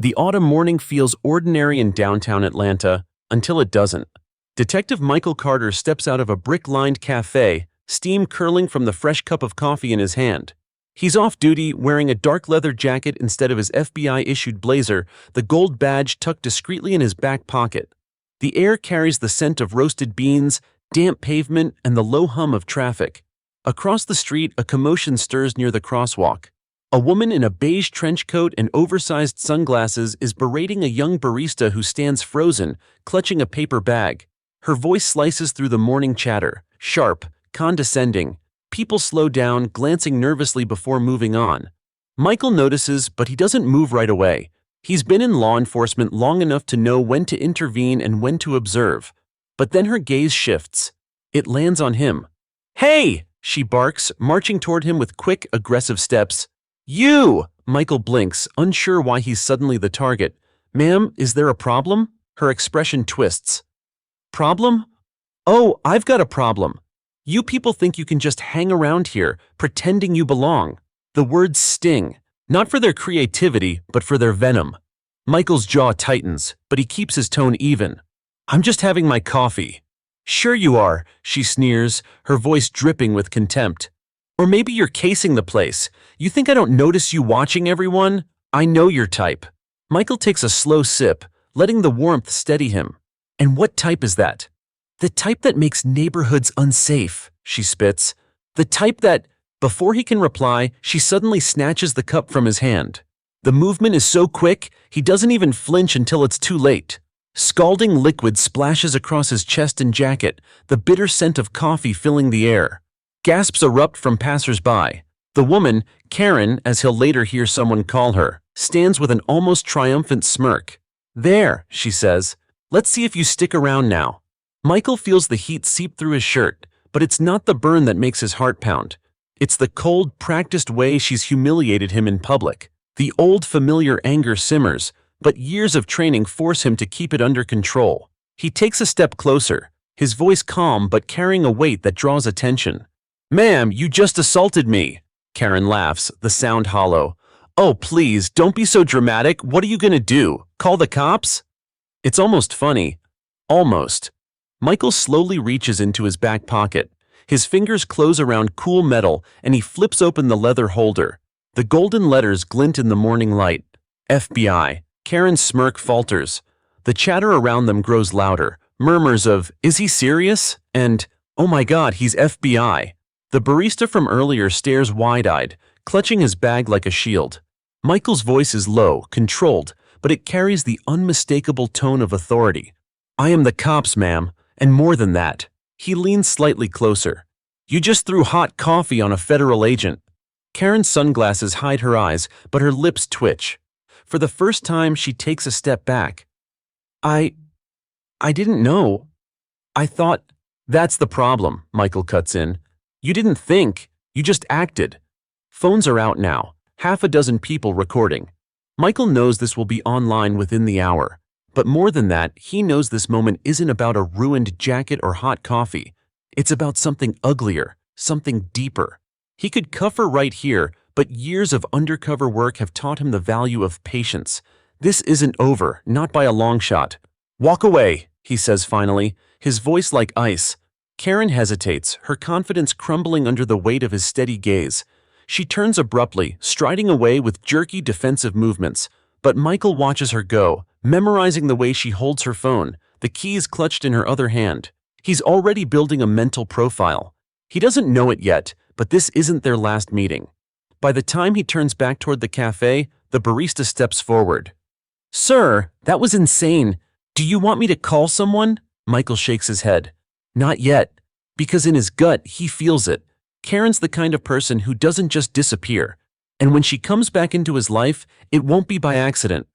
The autumn morning feels ordinary in downtown Atlanta until it doesn't. Detective Michael Carter steps out of a brick-lined cafe, steam curling from the fresh cup of coffee in his hand. He's off duty, wearing a dark leather jacket instead of his FBI-issued blazer, the gold badge tucked discreetly in his back pocket. The air carries the scent of roasted beans, damp pavement, and the low hum of traffic. Across the street, a commotion stirs near the crosswalk. A woman in a beige trench coat and oversized sunglasses is berating a young barista who stands frozen, clutching a paper bag. Her voice slices through the morning chatter, sharp, condescending. People slow down, glancing nervously before moving on. Michael notices, but he doesn't move right away. He's been in law enforcement long enough to know when to intervene and when to observe. But then her gaze shifts. It lands on him. "Hey!" she barks, marching toward him with quick, aggressive steps. "You!" Michael blinks, unsure why he's suddenly the target. "Ma'am, is there a problem?" Her expression twists. "Problem? Oh, I've got a problem. You people think you can just hang around here, pretending you belong." The words sting, not for their creativity, but for their venom. Michael's jaw tightens, but he keeps his tone even. "I'm just having my coffee." "Sure you are," she sneers, her voice dripping with contempt. "Or maybe you're casing the place. You think I don't notice you watching everyone? I know your type." Michael takes a slow sip, letting the warmth steady him. "And what type is that?" "The type that makes neighborhoods unsafe," she spits. "The type that..." Before he can reply, she suddenly snatches the cup from his hand. The movement is so quick, he doesn't even flinch until it's too late. Scalding liquid splashes across his chest and jacket, the bitter scent of coffee filling the air. Gasps erupt from passers-by. The woman, Karen, as he'll later hear someone call her, stands with an almost triumphant smirk. "There," she says. "Let's see if you stick around now." Michael feels the heat seep through his shirt, but it's not the burn that makes his heart pound. It's the cold, practiced way she's humiliated him in public. The old, familiar anger simmers, but years of training force him to keep it under control. He takes a step closer, his voice calm but carrying a weight that draws attention. "Ma'am, you just assaulted me." Karen laughs, the sound hollow. "Oh, please, don't be so dramatic. What are you gonna do? Call the cops?" It's almost funny. Almost. Michael slowly reaches into his back pocket. His fingers close around cool metal, and he flips open the leather holder. The golden letters glint in the morning light. FBI. Karen's smirk falters. The chatter around them grows louder. Murmurs of, "Is he serious?" and, "Oh my God, he's FBI." The barista from earlier stares wide-eyed, clutching his bag like a shield. Michael's voice is low, controlled, but it carries the unmistakable tone of authority. "I am the cops, ma'am, and more than that." He leans slightly closer. "You just threw hot coffee on a federal agent." Karen's sunglasses hide her eyes, but her lips twitch. For the first time, she takes a step back. I didn't know. I thought..." "That's the problem," Michael cuts in. "You didn't think, you just acted." Phones are out now, half a dozen people recording. Michael knows this will be online within the hour. But more than that, he knows this moment isn't about a ruined jacket or hot coffee. It's about something uglier, something deeper. He could cuff her right here, but years of undercover work have taught him the value of patience. This isn't over, not by a long shot. "Walk away," he says finally, his voice like ice. Karen hesitates, her confidence crumbling under the weight of his steady gaze. She turns abruptly, striding away with jerky defensive movements. But Michael watches her go, memorizing the way she holds her phone, the keys clutched in her other hand. He's already building a mental profile. He doesn't know it yet, but this isn't their last meeting. By the time he turns back toward the cafe, the barista steps forward. "Sir, that was insane. Do you want me to call someone?" Michael shakes his head. "Not yet." Because in his gut, he feels it. Karen's the kind of person who doesn't just disappear. And when she comes back into his life, it won't be by accident.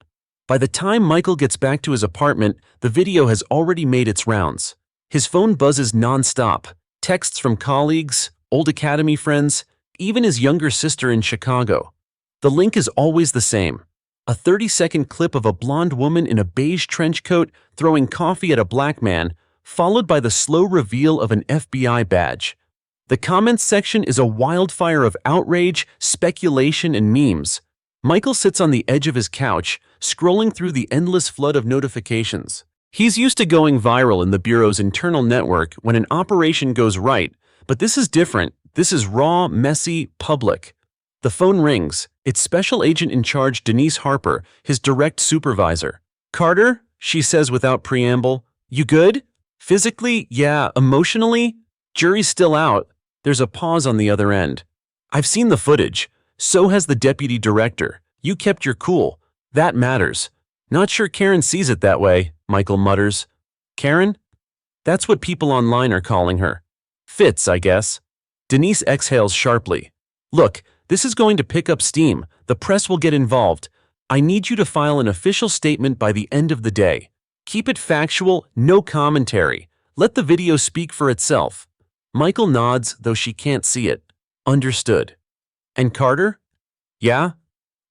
By the time Michael gets back to his apartment, the video has already made its rounds. His phone buzzes nonstop. Texts from colleagues, old academy friends, even his younger sister in Chicago. The link is always the same. A 30-second clip of a blonde woman in a beige trench coat throwing coffee at a black man, followed by the slow reveal of an FBI badge. The comments section is a wildfire of outrage, speculation, and memes. Michael sits on the edge of his couch, scrolling through the endless flood of notifications. He's used to going viral in the Bureau's internal network when an operation goes right, but this is different. This is raw, messy, public. The phone rings. It's Special Agent in Charge Denise Harper, his direct supervisor. "Carter," she says without preamble, "you good? Physically, yeah. Emotionally? Jury's still out." There's a pause on the other end. "I've seen the footage. So has the deputy director. You kept your cool. That matters." "Not sure Karen sees it that way," Michael mutters. "Karen? That's what people online are calling her. Fits, I guess." Denise exhales sharply. "Look, this is going to pick up steam. The press will get involved. I need you to file an official statement by the end of the day. Keep it factual, no commentary. Let the video speak for itself." Michael nods, though she can't see it. "Understood." "And Carter?" "Yeah?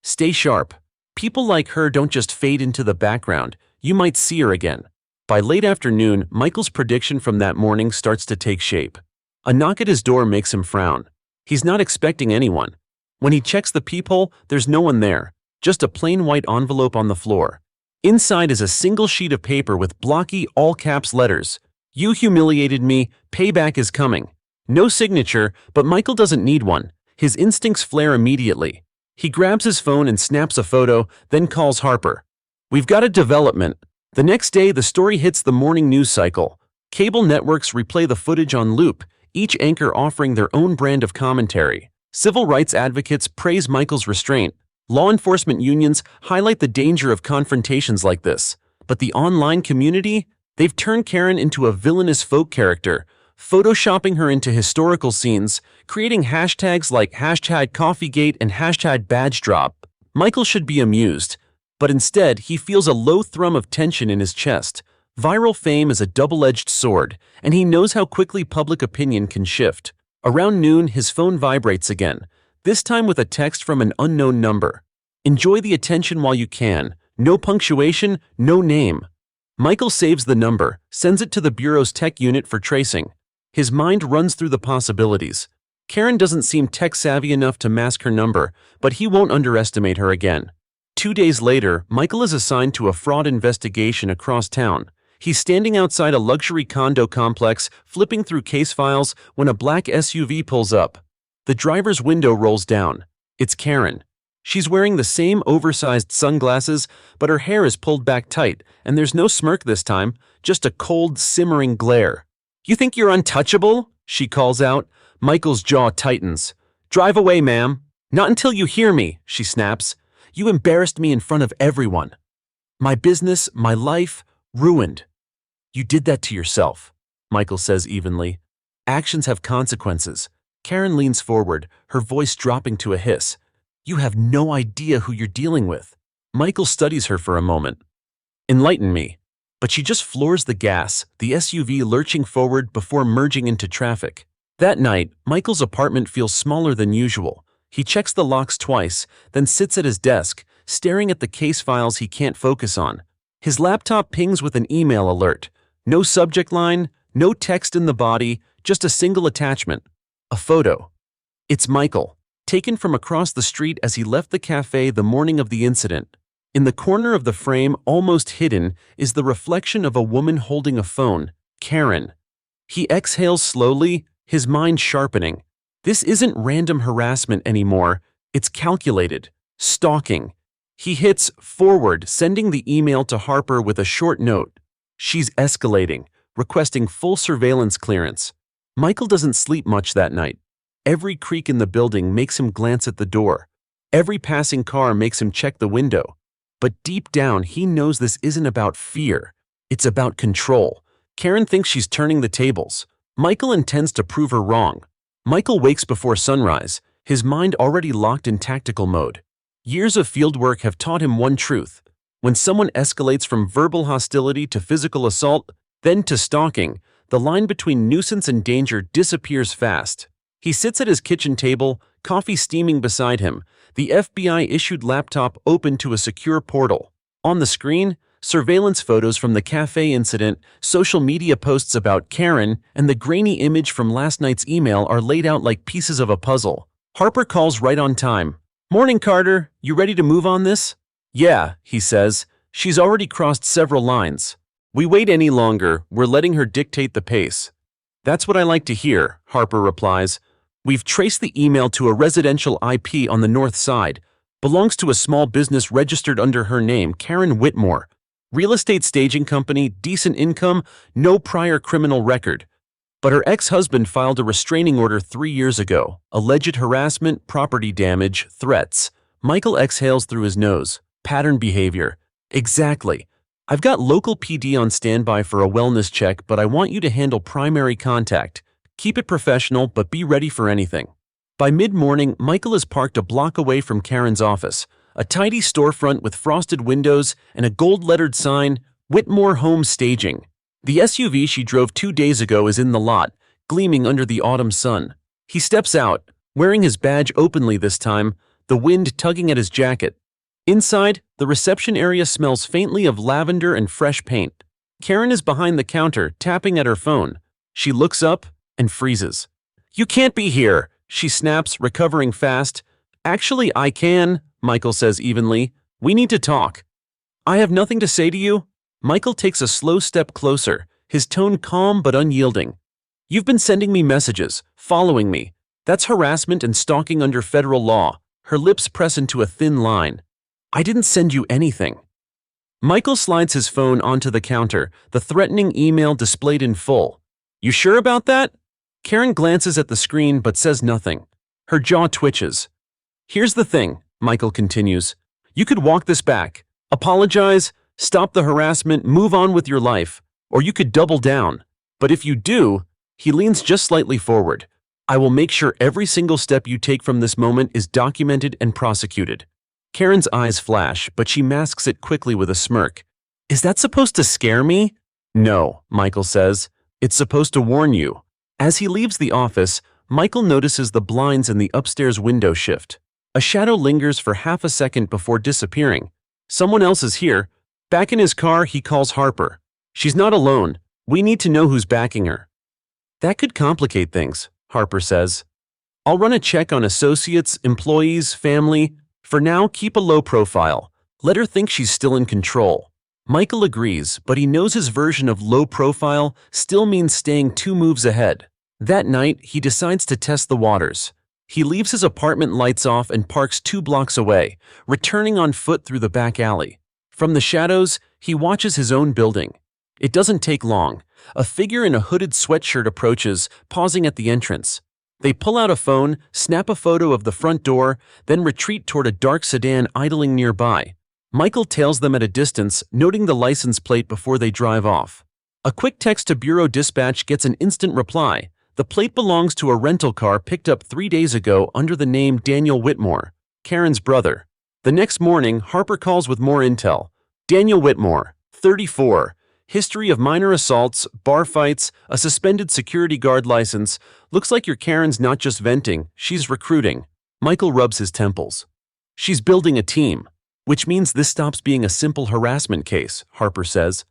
Stay sharp. People like her don't just fade into the background. You might see her again." By late afternoon, Michael's prediction from that morning starts to take shape. A knock at his door makes him frown. He's not expecting anyone. When he checks the peephole, there's no one there, just a plain white envelope on the floor. Inside is a single sheet of paper with blocky, all-caps letters. "You humiliated me. Payback is coming." No signature, but Michael doesn't need one. His instincts flare immediately. He grabs his phone and snaps a photo, then calls Harper. "We've got a development." The next day, the story hits the morning news cycle. Cable networks replay the footage on loop, each anchor offering their own brand of commentary. Civil rights advocates praise Michael's restraint. Law enforcement unions highlight the danger of confrontations like this. But the online community? They've turned Karen into a villainous folk character, photoshopping her into historical scenes, creating hashtags like #CoffeeGate and #BadgeDrop. Michael should be amused, but instead he feels a low thrum of tension in his chest. Viral fame is a double-edged sword, and he knows how quickly public opinion can shift. Around noon, his phone vibrates again, this time with a text from an unknown number. "Enjoy the attention while you can. No punctuation, no name." Michael saves the number, sends it to the Bureau's tech unit for tracing. His mind runs through the possibilities. Karen doesn't seem tech-savvy enough to mask her number, but he won't underestimate her again. 2 days later, Michael is assigned to a fraud investigation across town. He's standing outside a luxury condo complex, flipping through case files when a black SUV pulls up. The driver's window rolls down. It's Karen. She's wearing the same oversized sunglasses, but her hair is pulled back tight, and there's no smirk this time, just a cold, simmering glare. "You think you're untouchable?" she calls out. Michael's jaw tightens. "Drive away, ma'am." "Not until you hear me," she snaps. "You embarrassed me in front of everyone. My business, my life, ruined." "You did that to yourself," Michael says evenly. "Actions have consequences." Karen leans forward, her voice dropping to a hiss. "You have no idea who you're dealing with." Michael studies her for a moment. "Enlighten me." But she just floors the gas, the SUV lurching forward before merging into traffic. That night, Michael's apartment feels smaller than usual. He checks the locks twice, then sits at his desk, staring at the case files he can't focus on. His laptop pings with an email alert. No subject line, no text in the body, just a single attachment. A photo. It's Michael, taken from across the street as he left the cafe the morning of the incident. In the corner of the frame, almost hidden, is the reflection of a woman holding a phone, Karen. He exhales slowly, his mind sharpening. This isn't random harassment anymore, it's calculated, stalking. He hits forward, sending the email to Harper with a short note. She's escalating, requesting full surveillance clearance. Michael doesn't sleep much that night. Every creak in the building makes him glance at the door. Every passing car makes him check the window. But deep down, he knows this isn't about fear. It's about control. Karen thinks she's turning the tables. Michael intends to prove her wrong. Michael wakes before sunrise, his mind already locked in tactical mode. Years of fieldwork have taught him one truth. When someone escalates from verbal hostility to physical assault, then to stalking, the line between nuisance and danger disappears fast. He sits at his kitchen table, coffee steaming beside him, the FBI-issued laptop open to a secure portal. On the screen, surveillance photos from the cafe incident, social media posts about Karen, and the grainy image from last night's email are laid out like pieces of a puzzle. Harper calls right on time. "Morning, Carter. You ready to move on this?" "Yeah," he says. "She's already crossed several lines. We wait any longer, we're letting her dictate the pace." "That's what I like to hear," Harper replies. "We've traced the email to a residential IP on the north side. Belongs to a small business registered under her name, Karen Whitmore. Real estate staging company, decent income, no prior criminal record. But her ex-husband filed a restraining order 3 years ago. Alleged harassment, property damage, threats." Michael exhales through his nose. "Pattern behavior." "Exactly. I've got local PD on standby for a wellness check, but I want you to handle primary contact. Keep it professional, but be ready for anything." By mid-morning, Michael is parked a block away from Karen's office, a tidy storefront with frosted windows and a gold-lettered sign, "Whitmore Home Staging." The SUV she drove 2 days ago is in the lot, gleaming under the autumn sun. He steps out, wearing his badge openly this time, the wind tugging at his jacket. Inside, the reception area smells faintly of lavender and fresh paint. Karen is behind the counter, tapping at her phone. She looks up and freezes. "You can't be here," she snaps, recovering fast. "Actually, I can," Michael says evenly. "We need to talk." "I have nothing to say to you." Michael takes a slow step closer, his tone calm but unyielding. "You've been sending me messages, following me. That's harassment and stalking under federal law." Her lips press into a thin line. "I didn't send you anything." Michael slides his phone onto the counter, the threatening email displayed in full. "You sure about that?" Karen glances at the screen but says nothing. Her jaw twitches. "Here's the thing," Michael continues. "You could walk this back, apologize, stop the harassment, move on with your life, or you could double down. But if you do," he leans just slightly forward, "I will make sure every single step you take from this moment is documented and prosecuted." Karen's eyes flash, but she masks it quickly with a smirk. "Is that supposed to scare me?" "No," Michael says. "It's supposed to warn you." As he leaves the office, Michael notices the blinds in the upstairs window shift. A shadow lingers for half a second before disappearing. Someone else is here. Back in his car, he calls Harper. "She's not alone. We need to know who's backing her." "That could complicate things," Harper says. "I'll run a check on associates, employees, family. For now, keep a low profile. Let her think she's still in control." Michael agrees, but he knows his version of low profile still means staying 2 moves ahead. That night, he decides to test the waters. He leaves his apartment lights off and parks 2 blocks away, returning on foot through the back alley. From the shadows, he watches his own building. It doesn't take long. A figure in a hooded sweatshirt approaches, pausing at the entrance. They pull out a phone, snap a photo of the front door, then retreat toward a dark sedan idling nearby. Michael tails them at a distance, noting the license plate before they drive off. A quick text to Bureau Dispatch gets an instant reply. The plate belongs to a rental car picked up 3 days ago under the name Daniel Whitmore, Karen's brother. The next morning, Harper calls with more intel. "Daniel Whitmore, 34. History of minor assaults, bar fights, a suspended security guard license. Looks like your Karen's not just venting, she's recruiting." Michael rubs his temples. "She's building a team." "Which means this stops being a simple harassment case," Harper says.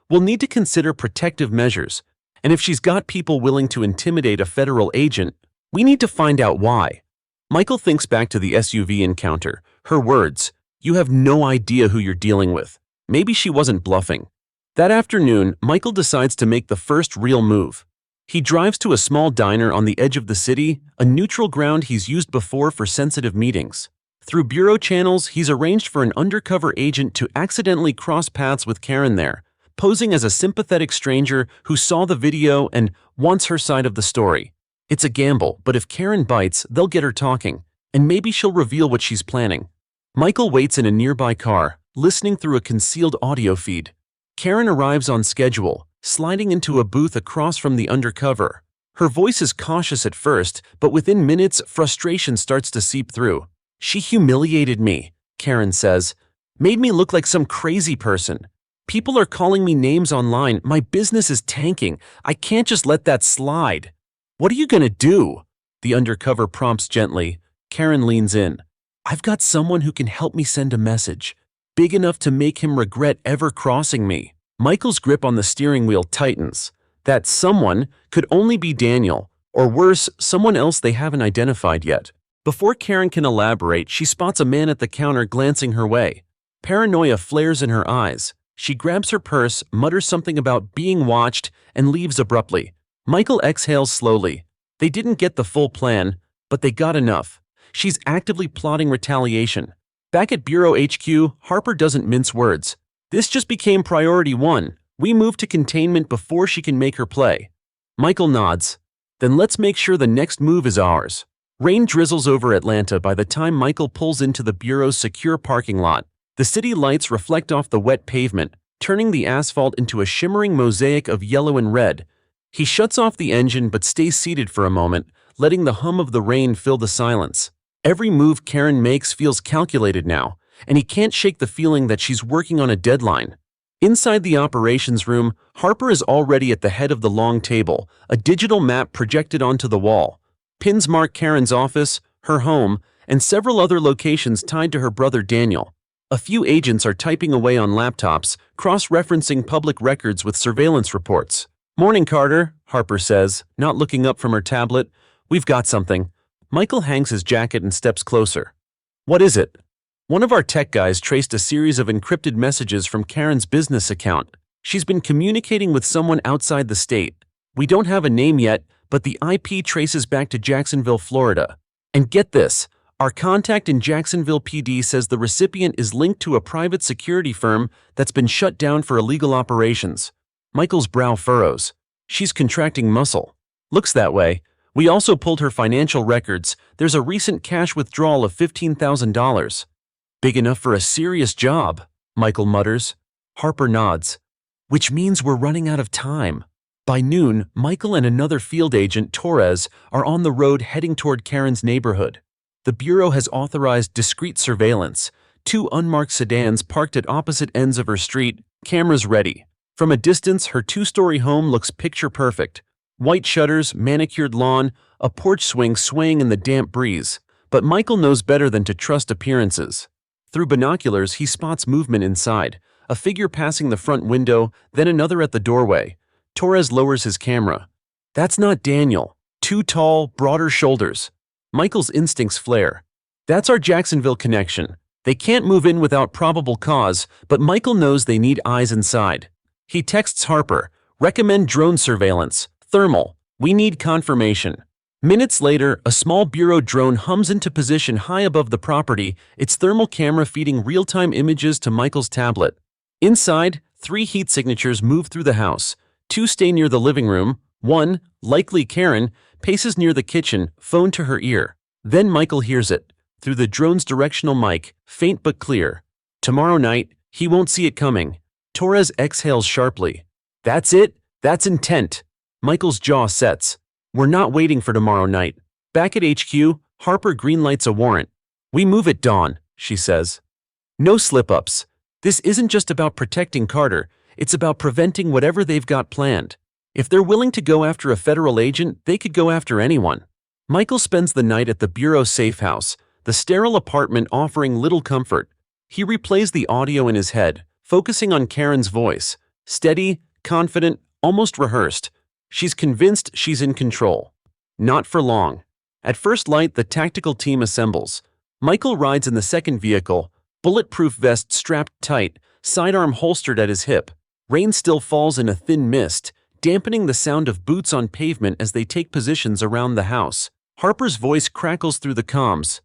"We'll need to consider protective measures. And if she's got people willing to intimidate a federal agent, we need to find out why." Michael thinks back to the SUV encounter. Her words, "You have no idea who you're dealing with." Maybe she wasn't bluffing. That afternoon, Michael decides to make the first real move. He drives to a small diner on the edge of the city, a neutral ground he's used before for sensitive meetings. Through bureau channels, he's arranged for an undercover agent to accidentally cross paths with Karen there, posing as a sympathetic stranger who saw the video and wants her side of the story. It's a gamble, but if Karen bites, they'll get her talking, and maybe she'll reveal what she's planning. Michael waits in a nearby car, listening through a concealed audio feed. Karen arrives on schedule, sliding into a booth across from the undercover. Her voice is cautious at first, but within minutes, frustration starts to seep through. "She humiliated me," Karen says. "Made me look like some crazy person. People are calling me names online. My business is tanking. I can't just let that slide." "What are you gonna do?" The undercover prompts gently. Karen leans in. "I've got someone who can help me send a message, big enough to make him regret ever crossing me." Michael's grip on the steering wheel tightens. That someone could only be Daniel, or worse, someone else they haven't identified yet. Before Karen can elaborate, she spots a man at the counter glancing her way. Paranoia flares in her eyes. She grabs her purse, mutters something about being watched, and leaves abruptly. Michael exhales slowly. They didn't get the full plan, but they got enough. She's actively plotting retaliation. Back at Bureau HQ, Harper doesn't mince words. This just became priority one. We move to containment before she can make her play. Michael nods. Then let's make sure the next move is ours. Rain drizzles over Atlanta by the time Michael pulls into the Bureau's secure parking lot. The city lights reflect off the wet pavement, turning the asphalt into a shimmering mosaic of yellow and red. He shuts off the engine but stays seated for a moment, letting the hum of the rain fill the silence. Every move Karen makes feels calculated now, and he can't shake the feeling that she's working on a deadline. Inside the operations room, Harper is already at the head of the long table, a digital map projected onto the wall. Pins mark Karen's office, her home, and several other locations tied to her brother Daniel. A few agents are typing away on laptops, cross-referencing public records with surveillance reports. "Morning, Carter," Harper says, not looking up from her tablet. "We've got something." Michael hangs his jacket and steps closer. "What is it?" One of our tech guys traced a series of encrypted messages from Karen's business account. She's been communicating with someone outside the state. We don't have a name yet, but the IP traces back to Jacksonville, Florida. And get this, our contact in Jacksonville PD says the recipient is linked to a private security firm that's been shut down for illegal operations. Michael's brow furrows. She's contracting muscle. Looks that way. We also pulled her financial records. There's a recent cash withdrawal of $15,000. "Big enough for a serious job," Michael mutters. Harper nods. "Which means we're running out of time." By noon, Michael and another field agent, Torres, are on the road heading toward Karen's neighborhood. The Bureau has authorized discreet surveillance. 2 unmarked sedans parked at opposite ends of her street, cameras ready. From a distance, her 2-story home looks picture-perfect. White shutters, manicured lawn, a porch swing swaying in the damp breeze. But Michael knows better than to trust appearances. Through binoculars, he spots movement inside, a figure passing the front window, then another at the doorway. Torres lowers his camera. That's not Daniel. Too tall, broader shoulders. Michael's instincts flare. That's our Jacksonville connection. They can't move in without probable cause, but Michael knows they need eyes inside. He texts Harper, "Recommend drone surveillance. Thermal. We need confirmation." Minutes later, a small Bureau drone hums into position high above the property, its thermal camera feeding real-time images to Michael's tablet. Inside, 3 heat signatures move through the house. 2 stay near the living room. 1, likely Karen, paces near the kitchen, phone to her ear. Then Michael hears it, through the drone's directional mic, faint but clear. Tomorrow night, he won't see it coming. Torres exhales sharply. "That's it? That's intent." Michael's jaw sets. "We're not waiting for tomorrow night." Back at HQ, Harper greenlights a warrant. "We move at dawn," she says. No slip-ups. This isn't just about protecting Carter, it's about preventing whatever they've got planned. If they're willing to go after a federal agent, they could go after anyone. Michael spends the night at the Bureau safe house, the sterile apartment offering little comfort. He replays the audio in his head, focusing on Karen's voice. Steady, confident, almost rehearsed. She's convinced she's in control. Not for long. At first light, the tactical team assembles. Michael rides in the second vehicle, bulletproof vest strapped tight, sidearm holstered at his hip. Rain still falls in a thin mist, dampening the sound of boots on pavement as they take positions around the house. Harper's voice crackles through the comms.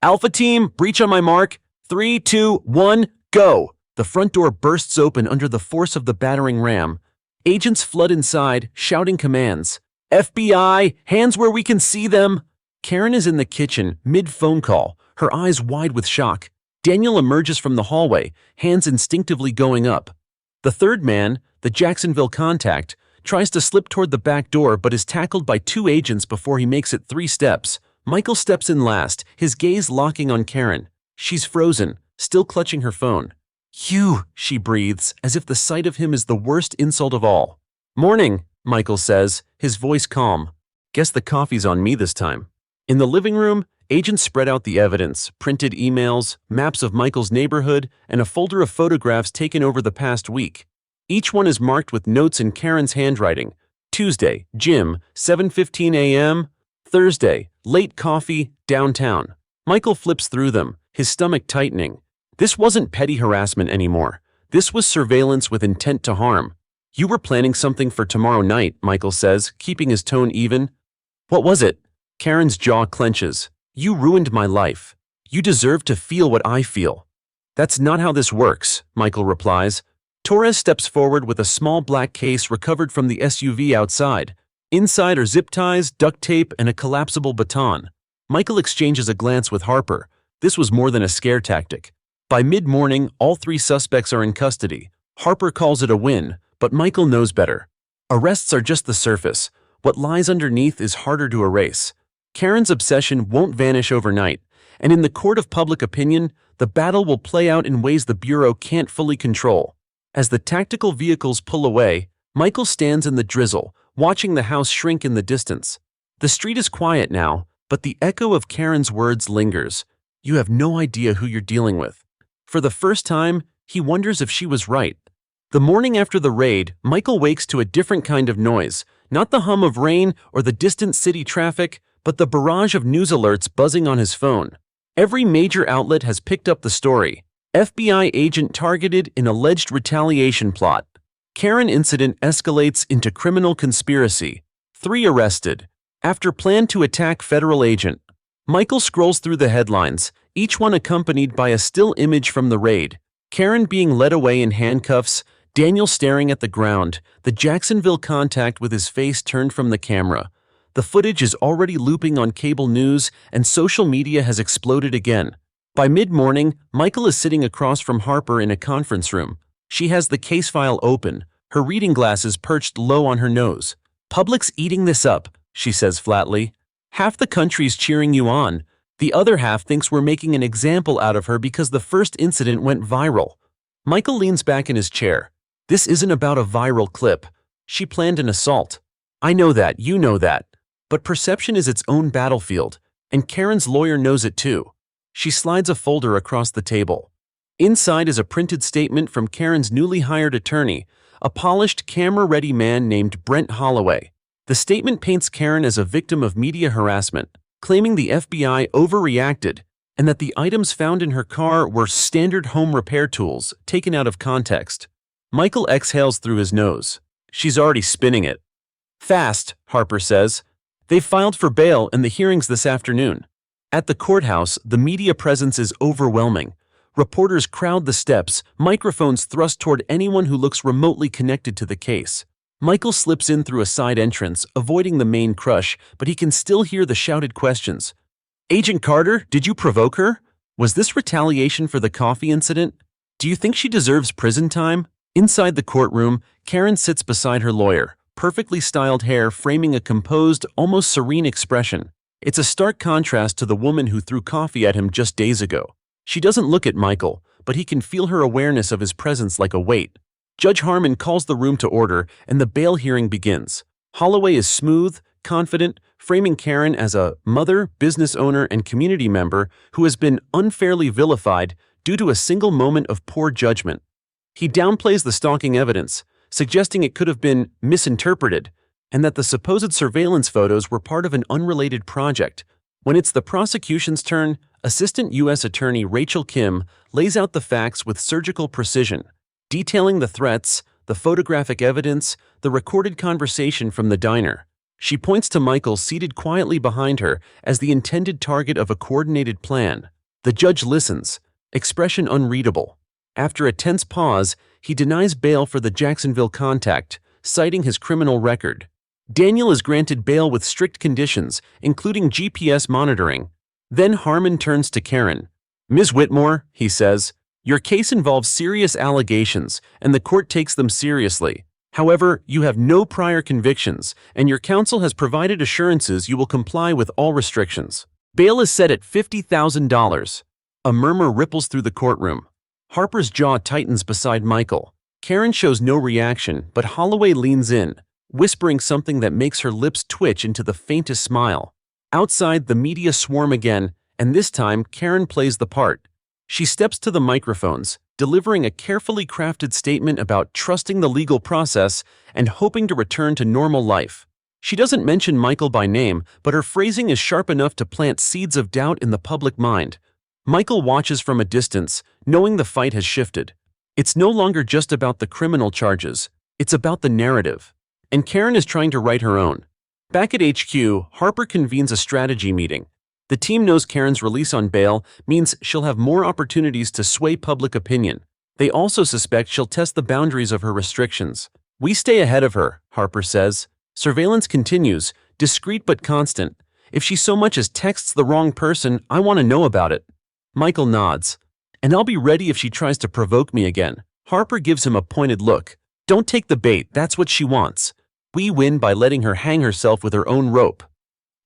"Alpha team, breach on my mark. 3, 2, 1, go!" The front door bursts open under the force of the battering ram. Agents flood inside, shouting commands. "FBI, hands where we can see them!" Karen is in the kitchen, mid-phone call, her eyes wide with shock. Daniel emerges from the hallway, hands instinctively going up. The third man, the Jacksonville contact, tries to slip toward the back door but is tackled by 2 agents before he makes it 3 steps. Michael steps in last, his gaze locking on Karen. She's frozen, still clutching her phone. "You," she breathes, as if the sight of him is the worst insult of all. "Morning," Michael says, his voice calm. "Guess the coffee's on me this time." In the living room, agents spread out the evidence, printed emails, maps of Michael's neighborhood, and a folder of photographs taken over the past week. Each one is marked with notes in Karen's handwriting. Tuesday, gym, 7:15 a.m. Thursday, late coffee, downtown. Michael flips through them, his stomach tightening. This wasn't petty harassment anymore. This was surveillance with intent to harm. You were planning something for tomorrow night, Michael says, keeping his tone even. What was it? Karen's jaw clenches. You ruined my life. You deserve to feel what I feel. That's not how this works, Michael replies. Torres steps forward with a small black case recovered from the SUV outside. Inside are zip ties, duct tape, and a collapsible baton. Michael exchanges a glance with Harper. This was more than a scare tactic. By mid-morning, all three suspects are in custody. Harper calls it a win, but Michael knows better. Arrests are just the surface. What lies underneath is harder to erase. Karen's obsession won't vanish overnight, and in the court of public opinion, the battle will play out in ways the Bureau can't fully control. As the tactical vehicles pull away, Michael stands in the drizzle, watching the house shrink in the distance. The street is quiet now, but the echo of Karen's words lingers. You have no idea who you're dealing with. For the first time, he wonders if she was right. The morning after the raid, Michael wakes to a different kind of noise, not the hum of rain or the distant city traffic, but the barrage of news alerts buzzing on his phone. Every major outlet has picked up the story. FBI agent targeted in alleged retaliation plot. Karen incident escalates into criminal conspiracy. 3 arrested. After plan to attack federal agent. Michael scrolls through the headlines, each one accompanied by a still image from the raid. Karen being led away in handcuffs, Daniel staring at the ground, the Jacksonville contact with his face turned from the camera. The footage is already looping on cable news, and social media has exploded again. By mid-morning, Michael is sitting across from Harper in a conference room. She has the case file open, her reading glasses perched low on her nose. Public's eating this up, she says flatly. Half the country's cheering you on. The other half thinks we're making an example out of her because the first incident went viral. Michael leans back in his chair. This isn't about a viral clip. She planned an assault. I know that, you know that. But perception is its own battlefield, and Karen's lawyer knows it too. She slides a folder across the table. Inside is a printed statement from Karen's newly hired attorney, a polished, camera-ready man named Brent Holloway. The statement paints Karen as a victim of media harassment, claiming the FBI overreacted and that the items found in her car were standard home repair tools taken out of context. Michael exhales through his nose. She's already spinning it. Fast, Harper says. They've filed for bail and the hearing's this afternoon. At the courthouse, the media presence is overwhelming. Reporters crowd the steps, microphones thrust toward anyone who looks remotely connected to the case. Michael slips in through a side entrance, avoiding the main crush, but he can still hear the shouted questions. Agent Carter, did you provoke her? Was this retaliation for the coffee incident? Do you think she deserves prison time? Inside the courtroom, Karen sits beside her lawyer, perfectly styled hair framing a composed, almost serene expression. It's a stark contrast to the woman who threw coffee at him just days ago. She doesn't look at Michael, but he can feel her awareness of his presence like a weight. Judge Harmon calls the room to order, and the bail hearing begins. Holloway is smooth, confident, framing Karen as a mother, business owner, and community member who has been unfairly vilified due to a single moment of poor judgment. He downplays the stalking evidence, suggesting it could have been misinterpreted, and that the supposed surveillance photos were part of an unrelated project. When it's the prosecution's turn, Assistant U.S. Attorney Rachel Kim lays out the facts with surgical precision, detailing the threats, the photographic evidence, the recorded conversation from the diner. She points to Michael seated quietly behind her as the intended target of a coordinated plan. The judge listens, expression unreadable. After a tense pause, he denies bail for the Jacksonville contact, citing his criminal record. Daniel is granted bail with strict conditions, including GPS monitoring. Then Harmon turns to Karen. Ms. Whitmore, he says, your case involves serious allegations, and the court takes them seriously. However, you have no prior convictions, and your counsel has provided assurances you will comply with all restrictions. Bail is set at $50,000. A murmur ripples through the courtroom. Harper's jaw tightens beside Michael. Karen shows no reaction, but Holloway leans in, whispering something that makes her lips twitch into the faintest smile. Outside, the media swarm again, and this time Karen plays the part. She steps to the microphones, delivering a carefully crafted statement about trusting the legal process and hoping to return to normal life. She doesn't mention Michael by name, but her phrasing is sharp enough to plant seeds of doubt in the public mind. Michael watches from a distance, knowing the fight has shifted. It's no longer just about the criminal charges, it's about the narrative. And Karen is trying to write her own. Back at HQ, Harper convenes a strategy meeting. The team knows Karen's release on bail means she'll have more opportunities to sway public opinion. They also suspect she'll test the boundaries of her restrictions. "We stay ahead of her," Harper says. Surveillance continues, discreet but constant. "If she so much as texts the wrong person, I want to know about it." Michael nods. "And I'll be ready if she tries to provoke me again." Harper gives him a pointed look. "Don't take the bait, that's what she wants. We win by letting her hang herself with her own rope."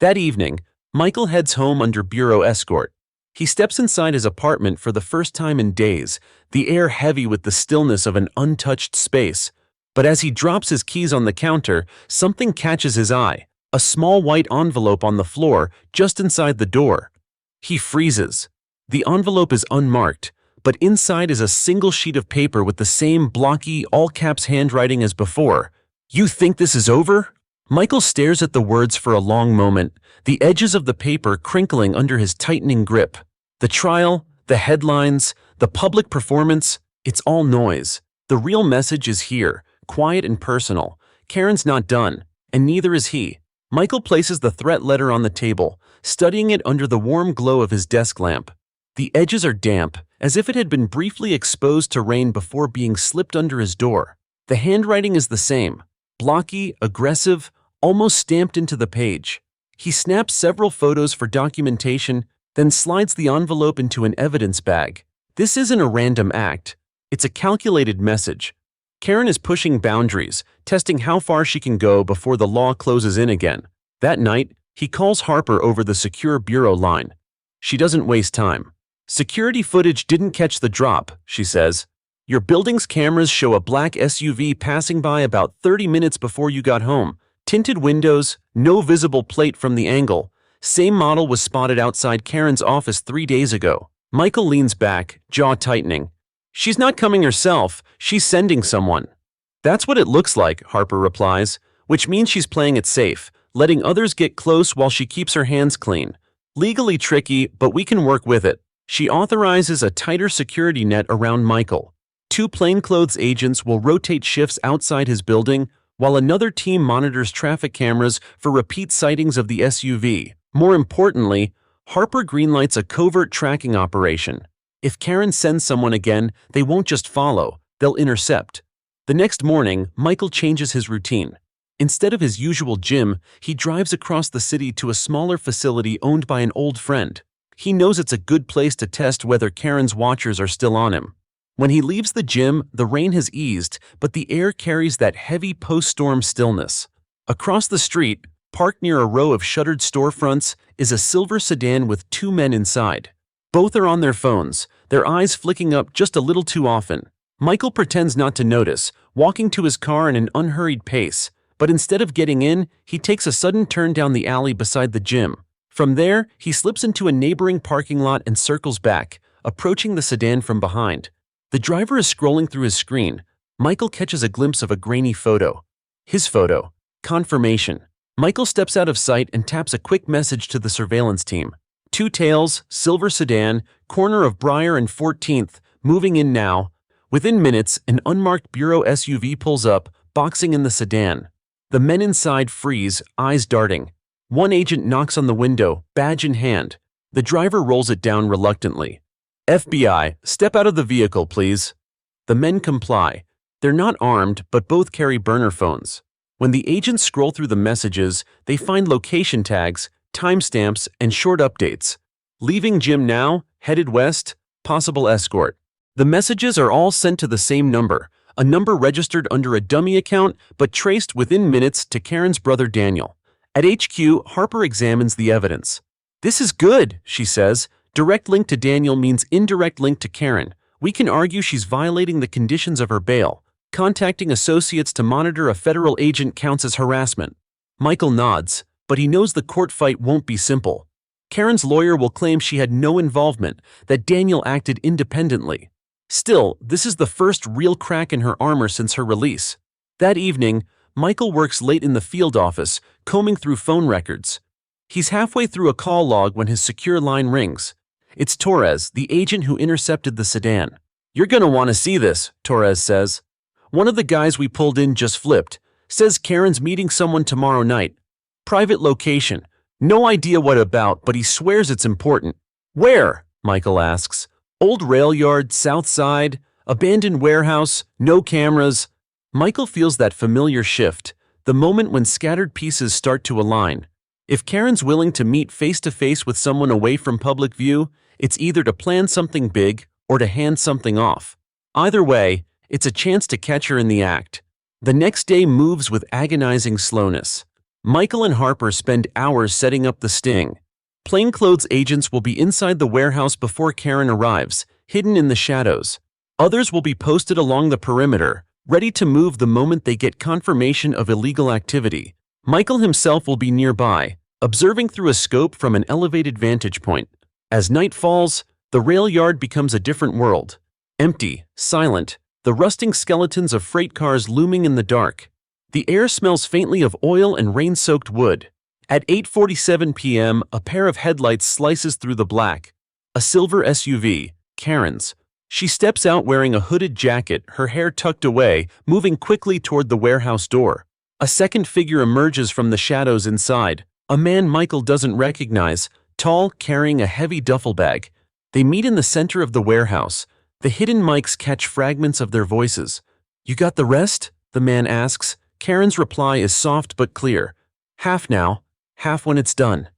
That evening, Michael heads home under bureau escort. He steps inside his apartment for the first time in days, the air heavy with the stillness of an untouched space. But as he drops his keys on the counter, something catches his eye, a small white envelope on the floor just inside the door. He freezes. The envelope is unmarked, but inside is a single sheet of paper with the same blocky, all-caps handwriting as before. "You think this is over?" Michael stares at the words for a long moment, the edges of the paper crinkling under his tightening grip. The trial, the headlines, the public performance, it's all noise. The real message is here, quiet and personal. Karen's not done, and neither is he. Michael places the threat letter on the table, studying it under the warm glow of his desk lamp. The edges are damp, as if it had been briefly exposed to rain before being slipped under his door. The handwriting is the same, blocky, aggressive, almost stamped into the page. He snaps several photos for documentation, then slides the envelope into an evidence bag. This isn't a random act. It's a calculated message. Karen is pushing boundaries, testing how far she can go before the law closes in again. That night, he calls Harper over the secure bureau line. She doesn't waste time. "Security footage didn't catch the drop," she says. "Your building's cameras show a black SUV passing by about 30 minutes before you got home. Tinted windows, no visible plate from the angle. Same model was spotted outside Karen's office 3 days ago." Michael leans back, jaw tightening. "She's not coming herself, she's sending someone." "That's what it looks like," Harper replies, "which means she's playing it safe, letting others get close while she keeps her hands clean. Legally tricky, but we can work with it." She authorizes a tighter security net around Michael. 2 plainclothes agents will rotate shifts outside his building, while another team monitors traffic cameras for repeat sightings of the SUV. More importantly, Harper greenlights a covert tracking operation. If Karen sends someone again, they won't just follow, they'll intercept. The next morning, Michael changes his routine. Instead of his usual gym, he drives across the city to a smaller facility owned by an old friend. He knows it's a good place to test whether Karen's watchers are still on him. When he leaves the gym, the rain has eased, but the air carries that heavy post-storm stillness. Across the street, parked near a row of shuttered storefronts, is a silver sedan with 2 men inside. Both are on their phones, their eyes flicking up just a little too often. Michael pretends not to notice, walking to his car in an unhurried pace, but instead of getting in, he takes a sudden turn down the alley beside the gym. From there, he slips into a neighboring parking lot and circles back, approaching the sedan from behind. The driver is scrolling through his screen. Michael catches a glimpse of a grainy photo. His photo. Confirmation. Michael steps out of sight and taps a quick message to the surveillance team. 2 tails, silver sedan, corner of Briar and 14th, moving in now. Within minutes, an unmarked bureau SUV pulls up, boxing in the sedan. The men inside freeze, eyes darting. One agent knocks on the window, badge in hand. The driver rolls it down reluctantly. "FBI, step out of the vehicle, please." The men comply. They're not armed, but both carry burner phones. When the agents scroll through the messages, they find location tags, timestamps, and short updates. "Leaving gym now, headed west, possible escort." The messages are all sent to the same number, a number registered under a dummy account but traced within minutes to Karen's brother Daniel. At HQ, Harper examines the evidence. "This is good," she says. "Direct link to Daniel means indirect link to Karen. We can argue she's violating the conditions of her bail. Contacting associates to monitor a federal agent counts as harassment." Michael nods, but he knows the court fight won't be simple. Karen's lawyer will claim she had no involvement, that Daniel acted independently. Still, this is the first real crack in her armor since her release. That evening, Michael works late in the field office, combing through phone records. He's halfway through a call log when his secure line rings. It's Torres, the agent who intercepted the sedan. "You're gonna want to see this," Torres says. "One of the guys we pulled in just flipped. Says Karen's meeting someone tomorrow night. Private location. No idea what about, but he swears it's important." "Where?" Michael asks. "Old rail yard, south side, abandoned warehouse, no cameras." Michael feels that familiar shift, the moment when scattered pieces start to align. If Karen's willing to meet face-to-face with someone away from public view, it's either to plan something big or to hand something off. Either way, it's a chance to catch her in the act. The next day moves with agonizing slowness. Michael and Harper spend hours setting up the sting. Plainclothes agents will be inside the warehouse before Karen arrives, hidden in the shadows. Others will be posted along the perimeter, ready to move the moment they get confirmation of illegal activity. Michael himself will be nearby, observing through a scope from an elevated vantage point. As night falls, the rail yard becomes a different world. Empty, silent, the rusting skeletons of freight cars looming in the dark. The air smells faintly of oil and rain-soaked wood. At 8:47 p.m., a pair of headlights slices through the black. A silver SUV, Karen's. She steps out wearing a hooded jacket, her hair tucked away, moving quickly toward the warehouse door. A second figure emerges from the shadows inside, a man Michael doesn't recognize, tall, carrying a heavy duffel bag. They meet in the center of the warehouse. The hidden mics catch fragments of their voices. "You got the rest?" the man asks. Karen's reply is soft but clear. "Half now, half when it's done."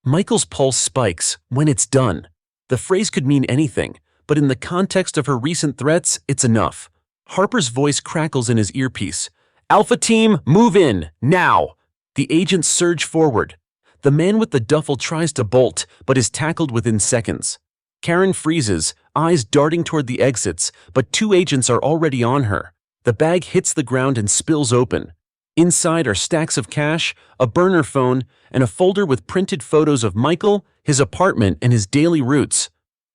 Michael's pulse spikes. When it's done. The phrase could mean anything, but in the context of her recent threats, it's enough. Harper's voice crackles in his earpiece. "Alpha team, move in, now!" The agents surge forward. The man with the duffel tries to bolt, but is tackled within seconds. Karen freezes, eyes darting toward the exits, but two agents are already on her. The bag hits the ground and spills open. Inside are stacks of cash, a burner phone, and a folder with printed photos of Michael, his apartment, and his daily routes.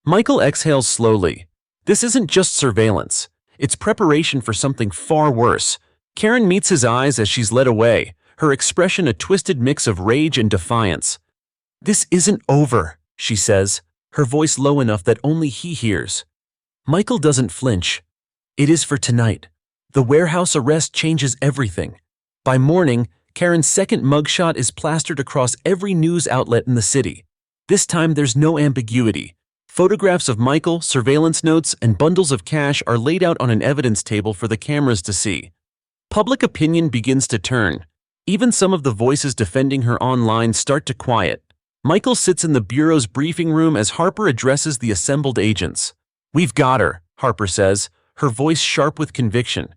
Michael exhales slowly. This isn't just surveillance. It's preparation for something far worse. Karen meets his eyes as she's led away, her expression a twisted mix of rage and defiance. "This isn't over," she says, her voice low enough that only he hears. Michael doesn't flinch. "It is for tonight. The warehouse arrest changes everything." By morning, Karen's second mugshot is plastered across every news outlet in the city. This time there's no ambiguity. Photographs of Michael, surveillance notes, and bundles of cash are laid out on an evidence table for the cameras to see. Public opinion begins to turn. Even some of the voices defending her online start to quiet. Michael sits in the bureau's briefing room as Harper addresses the assembled agents. "We've got her," Harper says, her voice sharp with conviction.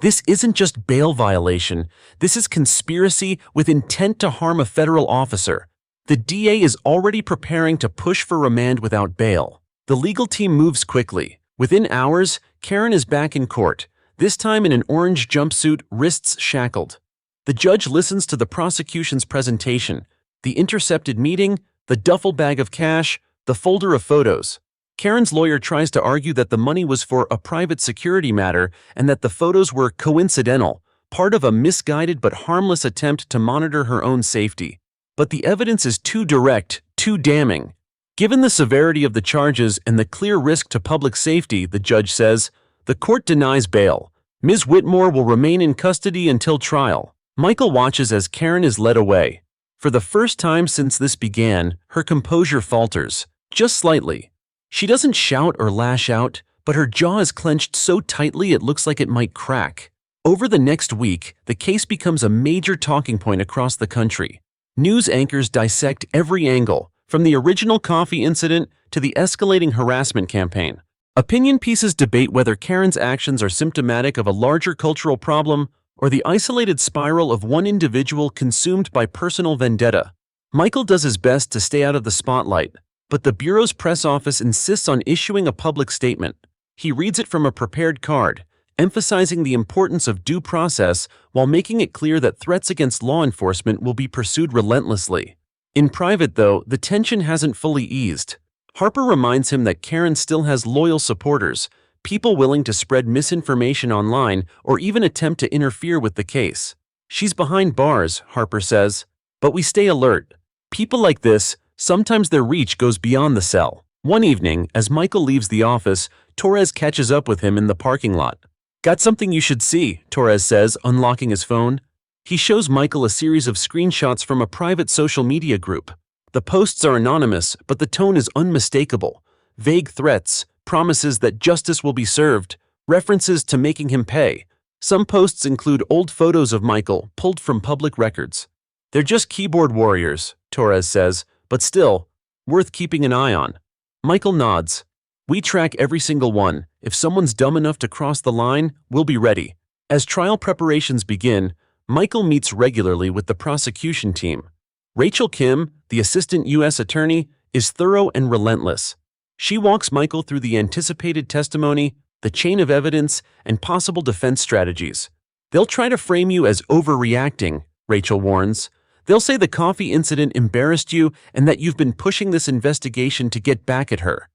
"This isn't just bail violation. This is conspiracy with intent to harm a federal officer." The DA is already preparing to push for remand without bail. The legal team moves quickly. Within hours, Karen is back in court, this time in an orange jumpsuit, wrists shackled. The judge listens to the prosecution's presentation, the intercepted meeting, the duffel bag of cash, the folder of photos. Karen's lawyer tries to argue that the money was for a private security matter and that the photos were coincidental, part of a misguided but harmless attempt to monitor her own safety. But the evidence is too direct, too damning. Given the severity of the charges and the clear risk to public safety, the judge says, the court denies bail. Ms. Whitmore will remain in custody until trial. Michael watches as Karen is led away. For the first time since this began, her composure falters, just slightly. She doesn't shout or lash out, but her jaw is clenched so tightly it looks like it might crack. Over the next week, the case becomes a major talking point across the country. News anchors dissect every angle, from the original coffee incident to the escalating harassment campaign. Opinion pieces debate whether Karen's actions are symptomatic of a larger cultural problem or the isolated spiral of one individual consumed by personal vendetta. Michael does his best to stay out of the spotlight, but the Bureau's press office insists on issuing a public statement. He reads it from a prepared card, emphasizing the importance of due process while making it clear that threats against law enforcement will be pursued relentlessly. In private, though, the tension hasn't fully eased. Harper reminds him that Karen still has loyal supporters, people willing to spread misinformation online or even attempt to interfere with the case. She's behind bars, Harper says. But we stay alert. People like this, sometimes their reach goes beyond the cell. One evening, as Michael leaves the office, Torres catches up with him in the parking lot. Got something you should see, Torres says, unlocking his phone. He shows Michael a series of screenshots from a private social media group. The posts are anonymous, but the tone is unmistakable. Vague threats, promises that justice will be served, references to making him pay. Some posts include old photos of Michael pulled from public records. They're just keyboard warriors, Torres says, but still, worth keeping an eye on. Michael nods. We track every single one. If someone's dumb enough to cross the line, we'll be ready. As trial preparations begin, Michael meets regularly with the prosecution team. Rachel Kim, the assistant U.S. attorney, is thorough and relentless. She walks Michael through the anticipated testimony, the chain of evidence, and possible defense strategies. They'll try to frame you as overreacting, Rachel warns. They'll say the coffee incident embarrassed you and that you've been pushing this investigation to get back at her.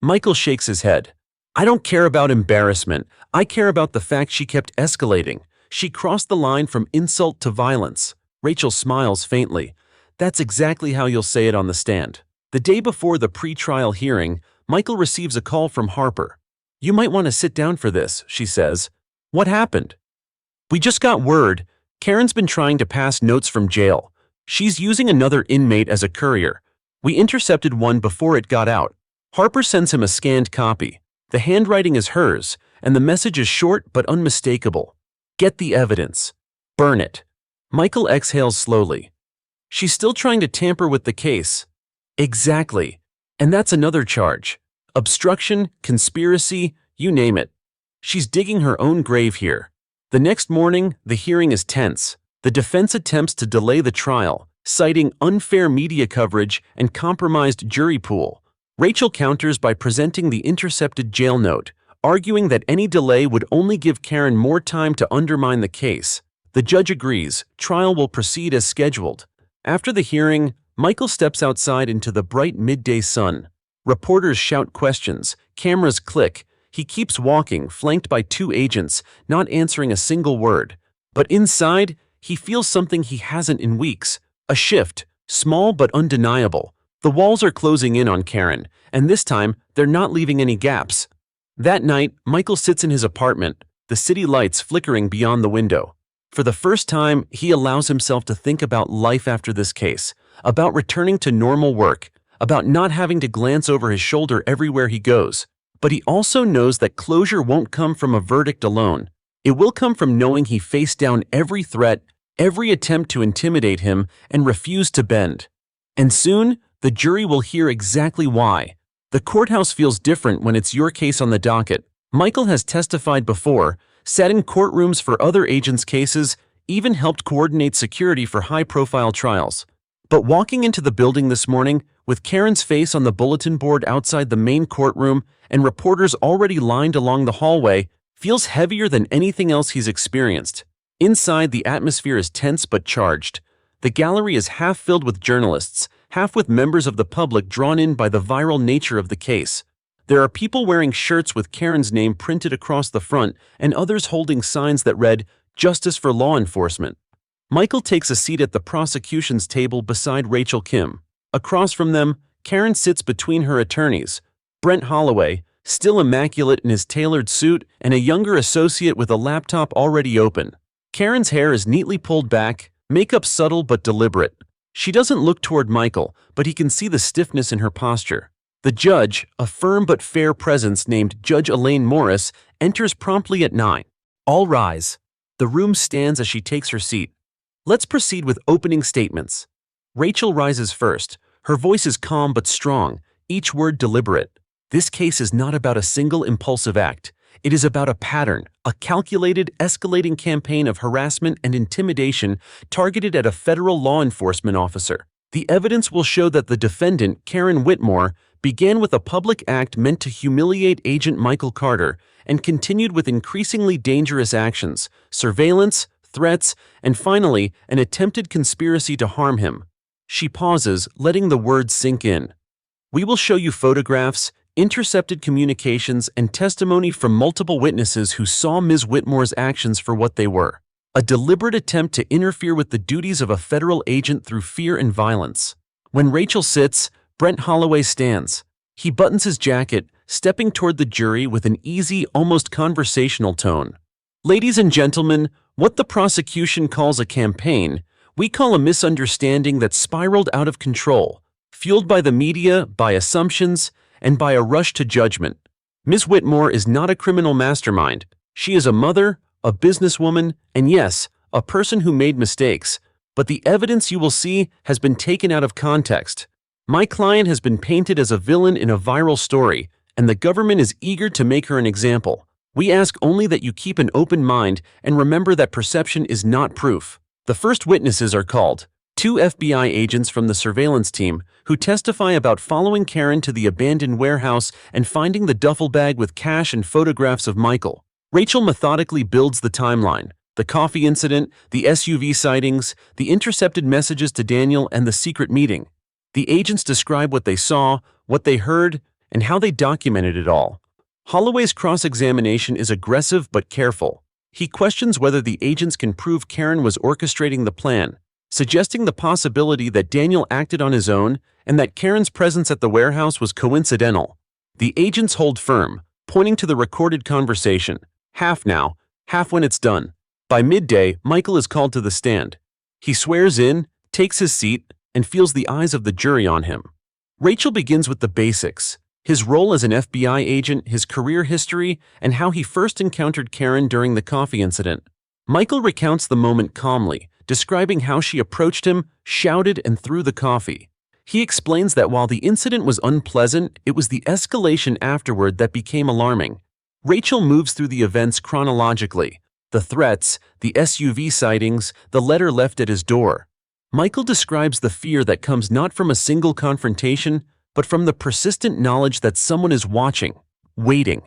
Michael shakes his head. I don't care about embarrassment. I care about the fact she kept escalating. She crossed the line from insult to violence. Rachel smiles faintly. That's exactly how you'll say it on the stand. The day before the pre-trial hearing, Michael receives a call from Harper. You might want to sit down for this, she says. What happened? We just got word. Karen's been trying to pass notes from jail. She's using another inmate as a courier. We intercepted one before it got out. Harper sends him a scanned copy. The handwriting is hers, and the message is short but unmistakable. Get the evidence. Burn it. Michael exhales slowly. She's still trying to tamper with the case. Exactly. And that's another charge. Obstruction, conspiracy, you name it. She's digging her own grave here. The next morning, the hearing is tense. The defense attempts to delay the trial, citing unfair media coverage and compromised jury pool. Rachel counters by presenting the intercepted jail note, arguing that any delay would only give Karen more time to undermine the case. The judge agrees. Trial will proceed as scheduled. After the hearing, Michael steps outside into the bright midday sun. Reporters shout questions. Cameras click. He keeps walking, flanked by 2 agents, not answering a single word. But inside, he feels something he hasn't in weeks. A shift, small but undeniable. The walls are closing in on Karen, and this time, they're not leaving any gaps. That night, Michael sits in his apartment, the city lights flickering beyond the window. For the first time, he allows himself to think about life after this case, about returning to normal work, about not having to glance over his shoulder everywhere he goes. But he also knows that closure won't come from a verdict alone. It will come from knowing he faced down every threat, every attempt to intimidate him, and refused to bend. And soon, the jury will hear exactly why. The courthouse feels different when it's your case on the docket. Michael has testified before, sat in courtrooms for other agents' cases, even helped coordinate security for high-profile trials. But walking into the building this morning, with Karen's face on the bulletin board outside the main courtroom and reporters already lined along the hallway, feels heavier than anything else he's experienced. Inside, the atmosphere is tense but charged. The gallery is half filled with journalists, half with members of the public drawn in by the viral nature of the case. There are people wearing shirts with Karen's name printed across the front and others holding signs that read, "Justice for Law Enforcement." Michael takes a seat at the prosecution's table beside Rachel Kim. Across from them, Karen sits between her attorneys, Brent Holloway, still immaculate in his tailored suit, and a younger associate with a laptop already open. Karen's hair is neatly pulled back, makeup subtle but deliberate. She doesn't look toward Michael, but he can see the stiffness in her posture. The judge, a firm but fair presence named Judge Elaine Morris, enters promptly at 9. All rise. The room stands as she takes her seat. Let's proceed with opening statements. Rachel rises first. Her voice is calm but strong, each word deliberate. This case is not about a single impulsive act. It is about a pattern, a calculated, escalating campaign of harassment and intimidation targeted at a federal law enforcement officer. The evidence will show that the defendant, Karen Whitmore, began with a public act meant to humiliate Agent Michael Carter and continued with increasingly dangerous actions, surveillance, threats, and finally, an attempted conspiracy to harm him. She pauses, letting the words sink in. We will show you photographs, intercepted communications, and testimony from multiple witnesses who saw Ms. Whitmore's actions for what they were. a deliberate attempt to interfere with the duties of a federal agent through fear and violence. When Rachel sits, Brent Holloway stands. He buttons his jacket, stepping toward the jury with an easy, almost conversational tone. Ladies and gentlemen, what the prosecution calls a campaign, we call a misunderstanding that spiraled out of control, fueled by the media, by assumptions, and by a rush to judgment. Ms. Whitmore is not a criminal mastermind. She is a mother, a businesswoman, and yes, a person who made mistakes. But the evidence you will see has been taken out of context. My client has been painted as a villain in a viral story, and the government is eager to make her an example. We ask only that you keep an open mind and remember that perception is not proof. The first witnesses are called. 2 FBI agents from the surveillance team who testify about following Karen to the abandoned warehouse and finding the duffel bag with cash and photographs of Michael. Rachel methodically builds the timeline. The coffee incident, the SUV sightings, the intercepted messages to Daniel, and the secret meeting. The agents describe what they saw, what they heard, and how they documented it all. Holloway's cross-examination is aggressive but careful. He questions whether the agents can prove Karen was orchestrating the plan, suggesting the possibility that Daniel acted on his own and that Karen's presence at the warehouse was coincidental. The agents hold firm, pointing to the recorded conversation. Half now, half when it's done. By midday, Michael is called to the stand. He swears in, takes his seat, and feels the eyes of the jury on him. Rachel begins with the basics: his role as an FBI agent, his career history, and how he first encountered Karen during the coffee incident. Michael recounts the moment calmly, describing how she approached him, shouted, and threw the coffee. He explains that while the incident was unpleasant, it was the escalation afterward that became alarming. Rachel moves through the events chronologically: the threats, the SUV sightings, the letter left at his door. Michael describes the fear that comes not from a single confrontation, but from the persistent knowledge that someone is watching, waiting.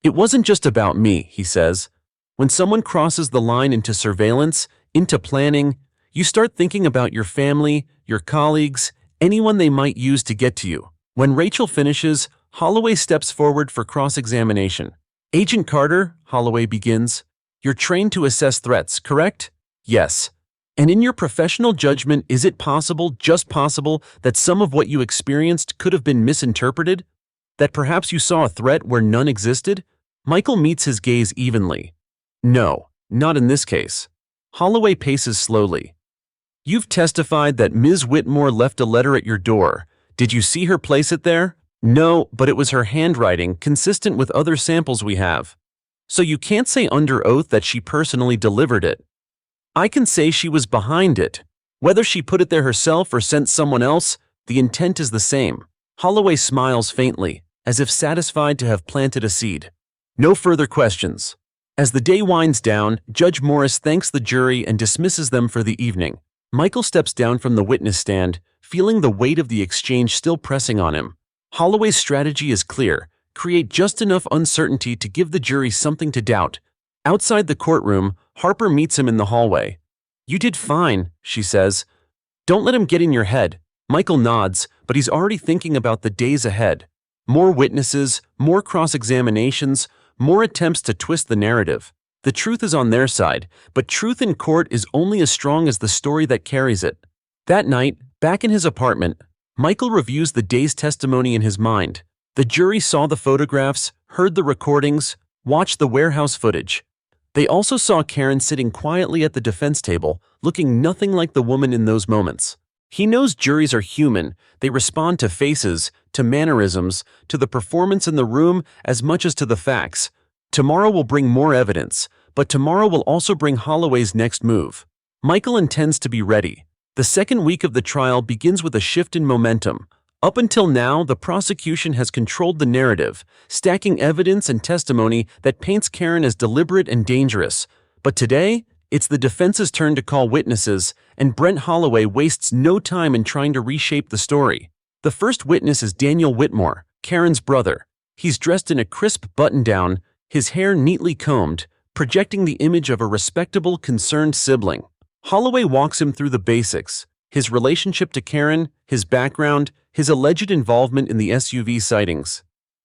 It wasn't just about me, he says. When someone crosses the line into surveillance, into planning, you start thinking about your family, your colleagues, anyone they might use to get to you. When Rachel finishes, Holloway steps forward for cross-examination. Agent Carter, Holloway begins, you're trained to assess threats, correct? Yes. And in your professional judgment, is it possible, just possible, that some of what you experienced could have been misinterpreted? That perhaps you saw a threat where none existed? Michael meets his gaze evenly. No, not in this case. Holloway paces slowly. You've testified that Ms. Whitmore left a letter at your door. Did you see her place it there? No, but it was her handwriting, consistent with other samples we have. So you can't say under oath that she personally delivered it. I can say she was behind it. Whether she put it there herself or sent someone else, the intent is the same. Holloway smiles faintly, as if satisfied to have planted a seed. No further questions. As the day winds down, Judge Morris thanks the jury and dismisses them for the evening. Michael steps down from the witness stand, feeling the weight of the exchange still pressing on him. Holloway's strategy is clear: create just enough uncertainty to give the jury something to doubt. Outside the courtroom, Harper meets him in the hallway. You did fine, she says. Don't let him get in your head. Michael nods, but he's already thinking about the days ahead. More witnesses, more cross-examinations, more attempts to twist the narrative. The truth is on their side, but truth in court is only as strong as the story that carries it. That night, back in his apartment, Michael reviews the day's testimony in his mind. The jury saw the photographs, heard the recordings, watched the warehouse footage. They also saw Karen sitting quietly at the defense table, looking nothing like the woman in those moments. He knows juries are human. They respond to faces, to mannerisms, to the performance in the room as much as to the facts. Tomorrow will bring more evidence, but tomorrow will also bring Holloway's next move. Michael intends to be ready. The second week of the trial begins with a shift in momentum. Up until now, the prosecution has controlled the narrative, stacking evidence and testimony that paints Karen as deliberate and dangerous. But today, it's the defense's turn to call witnesses, and Brent Holloway wastes no time in trying to reshape the story. The first witness is Daniel Whitmore, Karen's brother. He's dressed in a crisp button-down, his hair neatly combed, projecting the image of a respectable, concerned sibling. Holloway walks him through the basics: his relationship to Karen, his background, his alleged involvement in the SUV sightings.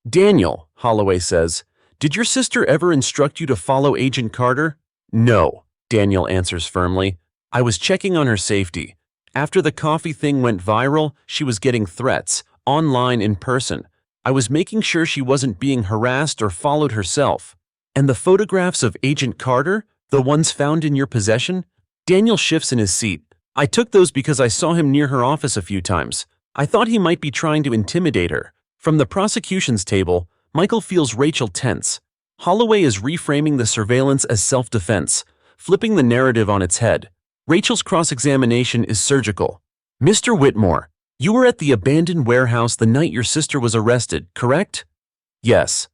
Daniel, Holloway says, did your sister ever instruct you to follow Agent Carter? No. Daniel answers firmly. I was checking on her safety. After the coffee thing went viral, she was getting threats, online, in person. I was making sure she wasn't being harassed or followed herself. And the photographs of Agent Carter, the ones found in your possession? Daniel shifts in his seat. I took those because I saw him near her office a few times. I thought he might be trying to intimidate her. From the prosecution's table, Michael feels Rachel tense. Holloway is reframing the surveillance as self-defense, flipping the narrative on its head. Rachel's cross-examination is surgical. Mr. Whitmore, you were at the abandoned warehouse the night your sister was arrested, correct? Yes.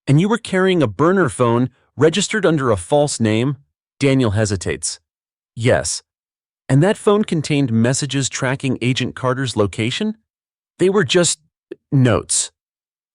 And you were carrying a burner phone registered under a false name? Daniel hesitates. Yes. And that phone contained messages tracking Agent Carter's location? They were just notes.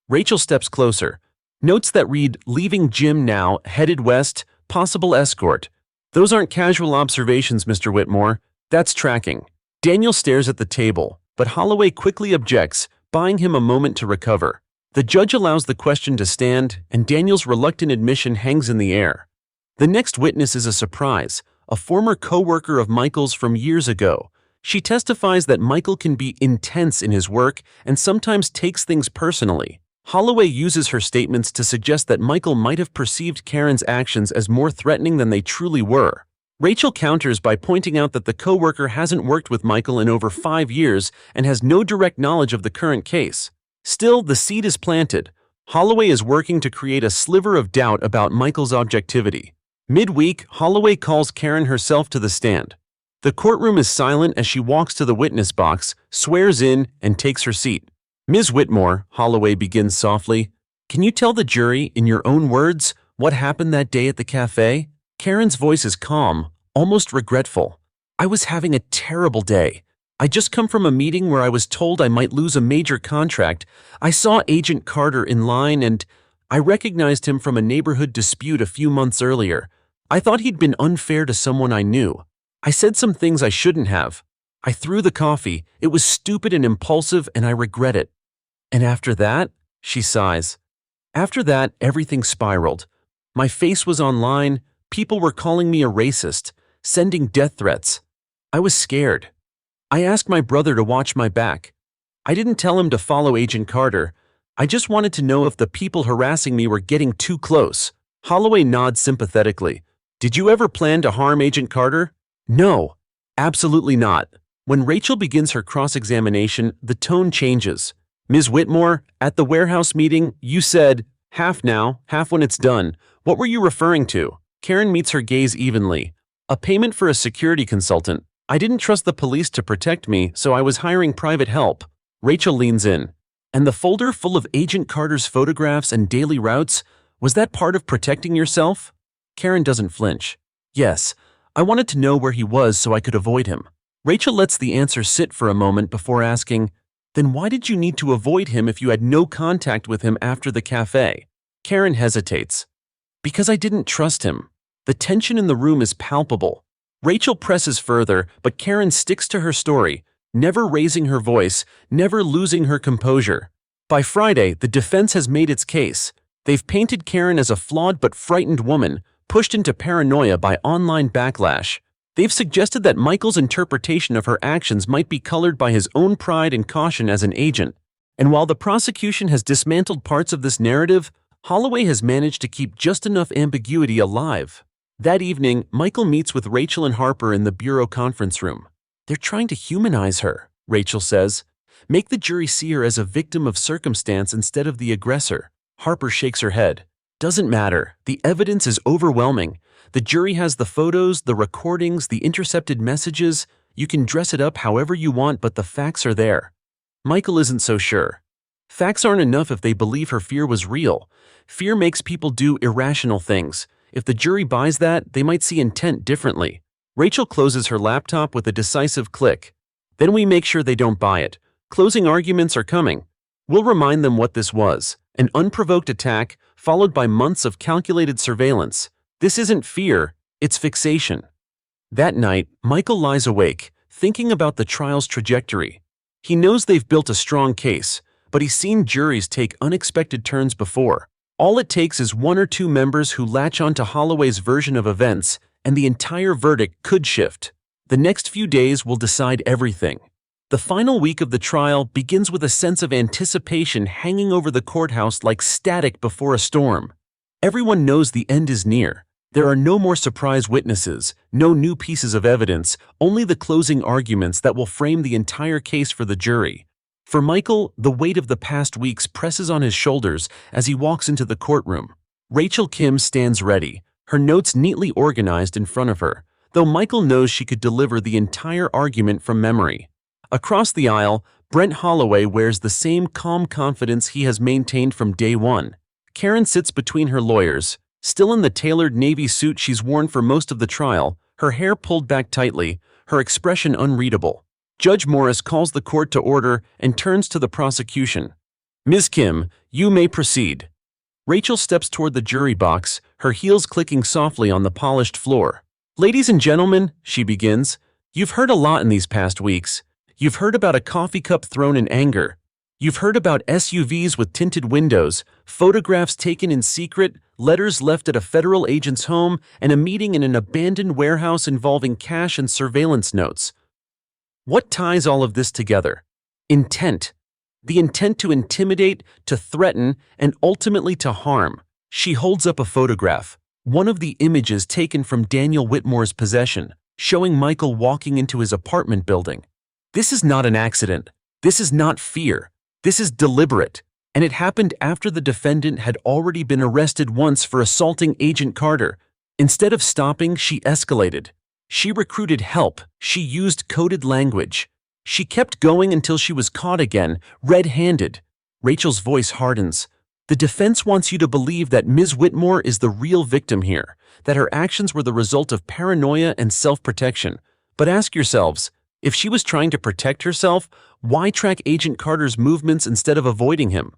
Rachel steps closer. Notes that read, leaving gym now, headed west, possible escort. Those aren't casual observations, Mr. Whitmore. That's tracking. Daniel stares at the table, but Holloway quickly objects, buying him a moment to recover. The judge allows the question to stand, and Daniel's reluctant admission hangs in the air. The next witness is a surprise, a former co-worker of Michael's from years ago. She testifies that Michael can be intense in his work and sometimes takes things personally. Holloway uses her statements to suggest that Michael might have perceived Karen's actions as more threatening than they truly were. Rachel counters by pointing out that the co-worker hasn't worked with Michael in over 5 years and has no direct knowledge of the current case. Still, the seed is planted. Holloway is working to create a sliver of doubt about Michael's objectivity. Midweek, Holloway calls Karen herself to the stand. The courtroom is silent as she walks to the witness box, swears in, and takes her seat. Ms. Whitmore, Holloway begins softly, can you tell the jury, in your own words, what happened that day at the cafe? Karen's voice is calm, almost regretful. I was having a terrible day. I just come from a meeting where I was told I might lose a major contract. I saw Agent Carter in line and I recognized him from a neighborhood dispute a few months earlier. I thought he'd been unfair to someone I knew. I said some things I shouldn't have. I threw the coffee. It was stupid and impulsive and I regret it. And after that, she sighs. After that, everything spiraled. My face was online. People were calling me a racist, sending death threats. I was scared. I asked my brother to watch my back. I didn't tell him to follow Agent Carter. I just wanted to know if the people harassing me were getting too close. Holloway nods sympathetically. Did you ever plan to harm Agent Carter? No, absolutely not. When Rachel begins her cross-examination, the tone changes. Ms. Whitmore, at the warehouse meeting, you said, half now, half when it's done. What were you referring to? Karen meets her gaze evenly. A payment for a security consultant. I didn't trust the police to protect me, so I was hiring private help. Rachel leans in. And the folder full of Agent Carter's photographs and daily routes, was that part of protecting yourself? Karen doesn't flinch. Yes, I wanted to know where he was so I could avoid him. Rachel lets the answer sit for a moment before asking, then why did you need to avoid him if you had no contact with him after the cafe? Karen hesitates. Because I didn't trust him. The tension in the room is palpable. Rachel presses further, but Karen sticks to her story, never raising her voice, never losing her composure. By Friday, the defense has made its case. They've painted Karen as a flawed but frightened woman, pushed into paranoia by online backlash. They've suggested that Michael's interpretation of her actions might be colored by his own pride and caution as an agent. And while the prosecution has dismantled parts of this narrative, Holloway has managed to keep just enough ambiguity alive. That evening, Michael meets with Rachel and Harper in the bureau conference room. They're trying to humanize her, Rachel says. Make the jury see her as a victim of circumstance instead of the aggressor. Harper shakes her head. Doesn't matter. The evidence is overwhelming. The jury has the photos, the recordings, the intercepted messages. You can dress it up however you want, but the facts are there. Michael isn't so sure. Facts aren't enough if they believe her fear was real. Fear makes people do irrational things. If the jury buys that, they might see intent differently. Rachel closes her laptop with a decisive click. Then we make sure they don't buy it. Closing arguments are coming. We'll remind them what this was. An unprovoked attack, followed by months of calculated surveillance. This isn't fear, it's fixation. That night, Michael lies awake, thinking about the trial's trajectory. He knows they've built a strong case, but he's seen juries take unexpected turns before. All it takes is one or two members who latch onto Holloway's version of events, and the entire verdict could shift. The next few days will decide everything. The final week of the trial begins with a sense of anticipation hanging over the courthouse like static before a storm. Everyone knows the end is near. There are no more surprise witnesses, no new pieces of evidence, only the closing arguments that will frame the entire case for the jury. For Michael, the weight of the past weeks presses on his shoulders as he walks into the courtroom. Rachel Kim stands ready, her notes neatly organized in front of her, though Michael knows she could deliver the entire argument from memory. Across the aisle, Brent Holloway wears the same calm confidence he has maintained from day one. Karen sits between her lawyers, still in the tailored navy suit she's worn for most of the trial, her hair pulled back tightly, her expression unreadable. Judge Morris calls the court to order and turns to the prosecution. "Ms. Kim, you may proceed." Rachel steps toward the jury box, her heels clicking softly on the polished floor. "Ladies and gentlemen," she begins, "you've heard a lot in these past weeks. You've heard about a coffee cup thrown in anger. You've heard about SUVs with tinted windows, photographs taken in secret, letters left at a federal agent's home, and a meeting in an abandoned warehouse involving cash and surveillance notes. What ties all of this together? Intent. The intent to intimidate, to threaten, and ultimately to harm." She holds up a photograph, one of the images taken from Daniel Whitmore's possession, showing Michael walking into his apartment building. This is not an accident. This is not fear. This is deliberate. And it happened after the defendant had already been arrested once for assaulting Agent Carter. Instead of stopping, she escalated. She recruited help. She used coded language. She kept going until she was caught again, red-handed. Rachel's voice hardens. The defense wants you to believe that Ms. Whitmore is the real victim here, that her actions were the result of paranoia and self-protection. But ask yourselves, if she was trying to protect herself, why track Agent Carter's movements instead of avoiding him?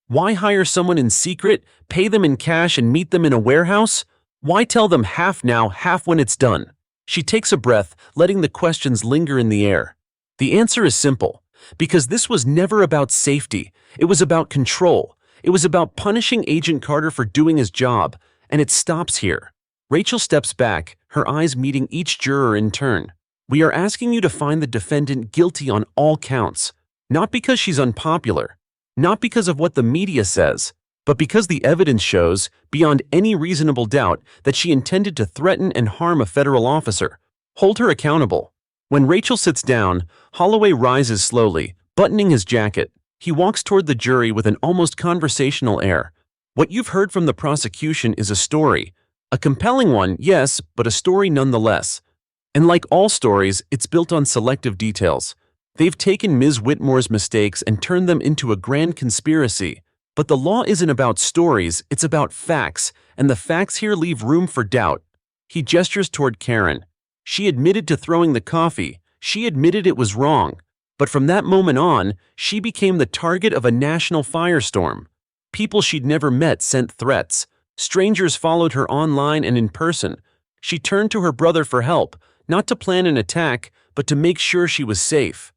Why hire someone in secret, pay them in cash, and meet them in a warehouse? Why tell them half now, half when it's done? She takes a breath, letting the questions linger in the air. The answer is simple. Because this was never about safety. It was about control. It was about punishing Agent Carter for doing his job. And it stops here. Rachel steps back, her eyes meeting each juror in turn. "We are asking you to find the defendant guilty on all counts. Not because she's unpopular. Not because of what the media says. But because the evidence shows, beyond any reasonable doubt, that she intended to threaten and harm a federal officer. Hold her accountable." When Rachel sits down, Holloway rises slowly, buttoning his jacket. He walks toward the jury with an almost conversational air. "What you've heard from the prosecution is a story. A compelling one, yes, but a story nonetheless. And like all stories, it's built on selective details. They've taken Ms. Whitmore's mistakes and turned them into a grand conspiracy. But the law isn't about stories, it's about facts, and the facts here leave room for doubt." He gestures toward Karen. She admitted to throwing the coffee. She admitted it was wrong. But from that moment on, she became the target of a national firestorm. People she'd never met sent threats. Strangers followed her online and in person. She turned to her brother for help, not to plan an attack, but to make sure she was safe.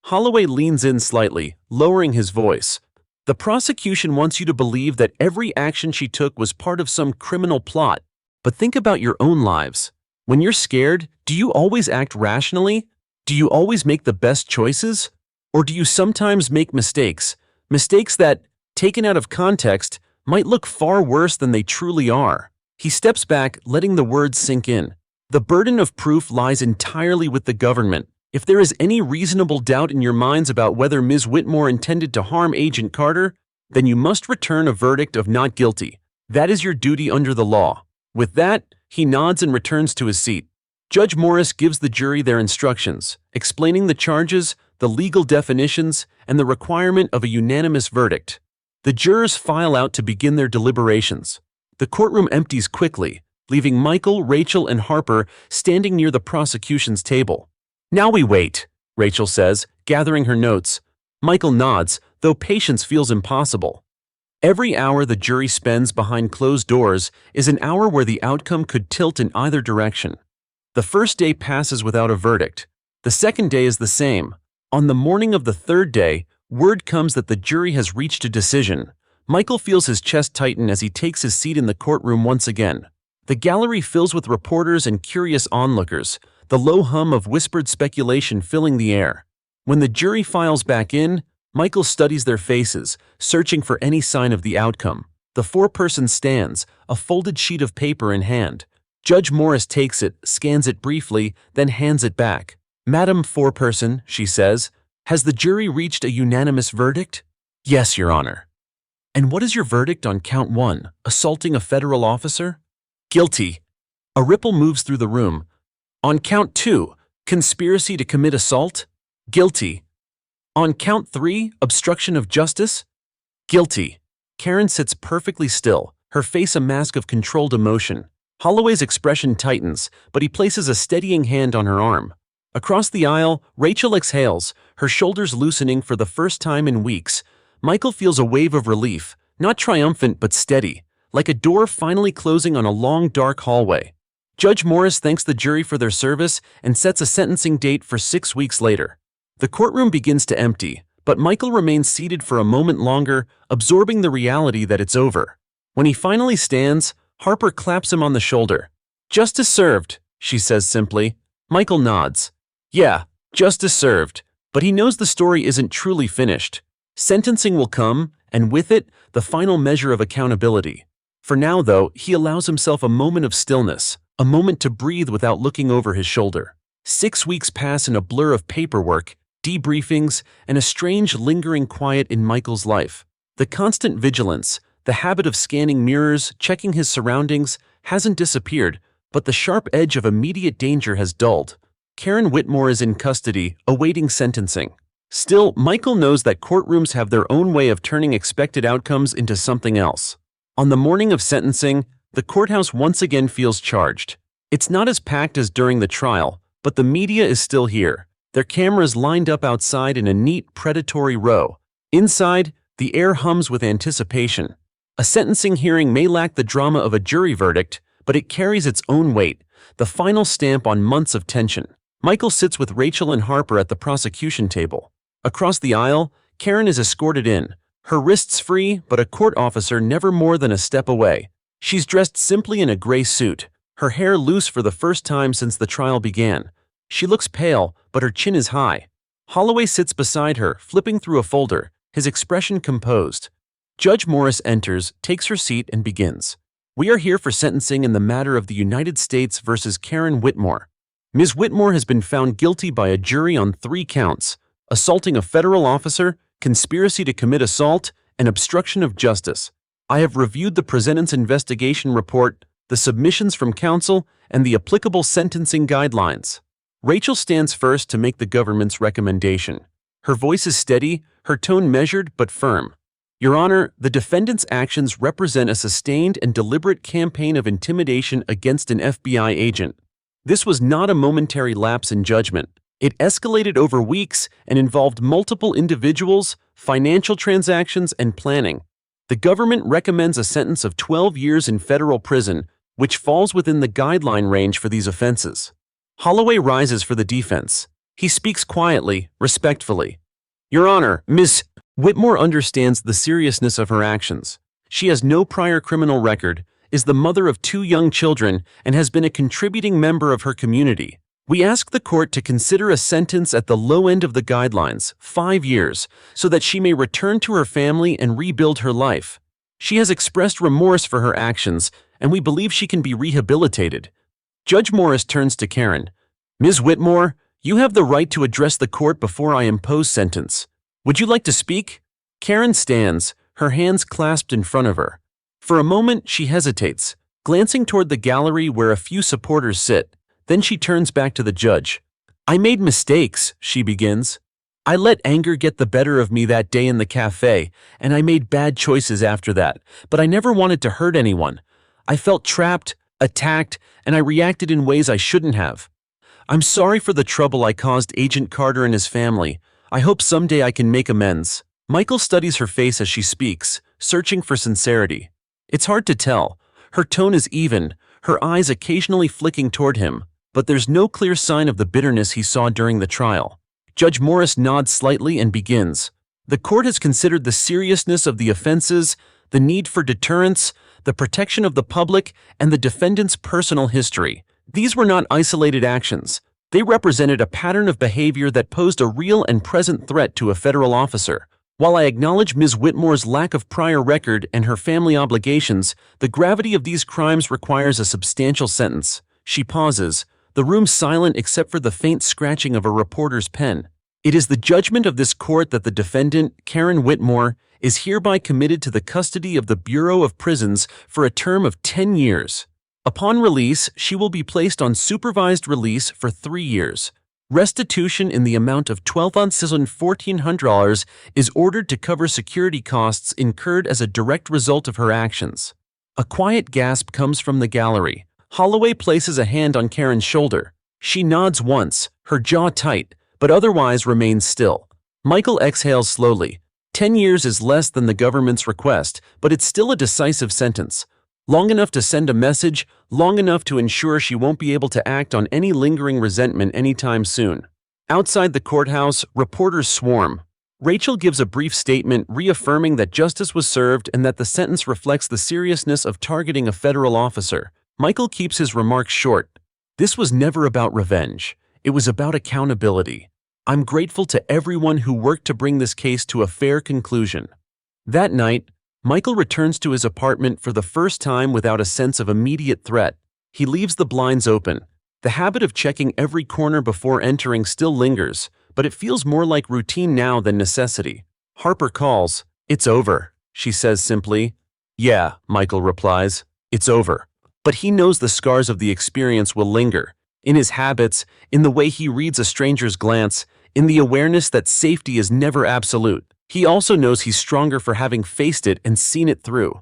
Holloway leans in slightly, lowering his voice. "The prosecution wants you to believe that every action she took was part of some criminal plot. But think about your own lives. When you're scared, do you always act rationally? Do you always make the best choices? Or do you sometimes make mistakes? Mistakes that, taken out of context, might look far worse than they truly are." He steps back, letting the words sink in. "The burden of proof lies entirely with the government. If there is any reasonable doubt in your minds about whether Ms. Whitmore intended to harm Agent Carter, then you must return a verdict of not guilty. That is your duty under the law." With that, he nods and returns to his seat. Judge Morris gives the jury their instructions, explaining the charges, the legal definitions, and the requirement of a unanimous verdict. The jurors file out to begin their deliberations. The courtroom empties quickly, leaving Michael, Rachel, and Harper standing near the prosecution's table. "Now we wait," Rachel says, gathering her notes. Michael nods, though patience feels impossible. Every hour the jury spends behind closed doors is an hour where the outcome could tilt in either direction. The first day passes without a verdict. The second day is the same. On the morning of the third day, word comes that the jury has reached a decision. Michael feels his chest tighten as he takes his seat in the courtroom once again. The gallery fills with reporters and curious onlookers, the low hum of whispered speculation filling the air. When the jury files back in, Michael studies their faces, searching for any sign of the outcome. The four-person stands, a folded sheet of paper in hand. Judge Morris takes it, scans it briefly, then hands it back. "Madam Foreperson," she says, "has the jury reached a unanimous verdict?" "Yes, Your Honor." "And what is your verdict on count 1, assaulting a federal officer?" "Guilty." A ripple moves through the room. "On count 2, conspiracy to commit assault?" "Guilty." "On count 3, obstruction of justice?" "Guilty." Karen sits perfectly still, her face a mask of controlled emotion. Holloway's expression tightens, but he places a steadying hand on her arm. Across the aisle, Rachel exhales, her shoulders loosening for the first time in weeks. Michael feels a wave of relief, not triumphant but steady, like a door finally closing on a long, dark hallway. Judge Morris thanks the jury for their service and sets a sentencing date for 6 weeks later. The courtroom begins to empty, but Michael remains seated for a moment longer, absorbing the reality that it's over. When he finally stands, Harper claps him on the shoulder. "Justice served," she says simply. Michael nods. "Yeah, justice served," but he knows the story isn't truly finished. Sentencing will come, and with it, the final measure of accountability. For now, though, he allows himself a moment of stillness, a moment to breathe without looking over his shoulder. 6 weeks pass in a blur of paperwork, debriefings, and a strange, lingering quiet in Michael's life. The constant vigilance, the habit of scanning mirrors, checking his surroundings, hasn't disappeared, but the sharp edge of immediate danger has dulled. Karen Whitmore is in custody, awaiting sentencing. Still, Michael knows that courtrooms have their own way of turning expected outcomes into something else. On the morning of sentencing, the courthouse once again feels charged. It's not as packed as during the trial, but the media is still here, their cameras lined up outside in a neat, predatory row. Inside, the air hums with anticipation. A sentencing hearing may lack the drama of a jury verdict, but it carries its own weight, the final stamp on months of tension. Michael sits with Rachel and Harper at the prosecution table. Across the aisle, Karen is escorted in, her wrists free, but a court officer never more than a step away. She's dressed simply in a gray suit, her hair loose for the first time since the trial began. She looks pale, but her chin is high. Holloway sits beside her, flipping through a folder, his expression composed. Judge Morris enters, takes her seat, and begins. "We are here for sentencing in the matter of the United States versus Karen Whitmore. Ms. Whitmore has been found guilty by a jury on 3 counts: assaulting a federal officer, conspiracy to commit assault, and obstruction of justice. I have reviewed the presentence investigation report, the submissions from counsel, and the applicable sentencing guidelines." Rachel stands first to make the government's recommendation. Her voice is steady, her tone measured but firm. "Your Honor, the defendant's actions represent a sustained and deliberate campaign of intimidation against an FBI agent. This was not a momentary lapse in judgment. It escalated over weeks and involved multiple individuals, financial transactions, and planning. The government recommends a sentence of 12 years in federal prison, which falls within the guideline range for these offenses." Holloway rises for the defense. He speaks quietly, respectfully. "Your Honor, Ms. Whitmore understands the seriousness of her actions. She has no prior criminal record, is the mother of 2 young children, and has been a contributing member of her community. We ask the court to consider a sentence at the low end of the guidelines, 5 years, so that she may return to her family and rebuild her life. She has expressed remorse for her actions, and we believe she can be rehabilitated." Judge Morris turns to Karen. "Ms. Whitmore, you have the right to address the court before I impose sentence. Would you like to speak?" Karen stands, her hands clasped in front of her. For a moment, she hesitates, glancing toward the gallery where a few supporters sit. Then she turns back to the judge. "I made mistakes," she begins. "I let anger get the better of me that day in the cafe, and I made bad choices after that, but I never wanted to hurt anyone. I felt trapped, attacked, and I reacted in ways I shouldn't have. I'm sorry for the trouble I caused Agent Carter and his family. I hope someday I can make amends." Michael studies her face as she speaks, searching for sincerity. It's hard to tell. Her tone is even, her eyes occasionally flicking toward him, but there's no clear sign of the bitterness he saw during the trial. Judge Morris nods slightly and begins. "The court has considered the seriousness of the offenses, the need for deterrence, the protection of the public, and the defendant's personal history. These were not isolated actions. They represented a pattern of behavior that posed a real and present threat to a federal officer. While I acknowledge Ms. Whitmore's lack of prior record and her family obligations, the gravity of these crimes requires a substantial sentence. She pauses, the room silent except for the faint scratching of a reporter's pen. It is the judgment of this court that the defendant, Karen Whitmore, is hereby committed to the custody of the Bureau of Prisons for a term of 10 years. Upon release, she will be placed on supervised release for 3 years. Restitution in the amount of $12,1400 is ordered to cover security costs incurred as a direct result of her actions. A quiet gasp comes from the gallery. Holloway places a hand on Karen's shoulder. She nods once, her jaw tight, but otherwise remains still. Michael exhales slowly. 10 years is less than the government's request, but it's still a decisive sentence. Long enough to send a message, long enough to ensure she won't be able to act on any lingering resentment anytime soon. Outside the courthouse, reporters swarm. Rachel gives a brief statement reaffirming that justice was served and that the sentence reflects the seriousness of targeting a federal officer. Michael keeps his remarks short. This was never about revenge. It was about accountability. I'm grateful to everyone who worked to bring this case to a fair conclusion. That night, Michael returns to his apartment for the first time without a sense of immediate threat. He leaves the blinds open. The habit of checking every corner before entering still lingers, but it feels more like routine now than necessity. Harper calls. "It's over," she says simply. "Yeah," Michael replies. "It's over." But he knows the scars of the experience will linger. In his habits, in the way he reads a stranger's glance, in the awareness that safety is never absolute. He also knows he's stronger for having faced it and seen it through.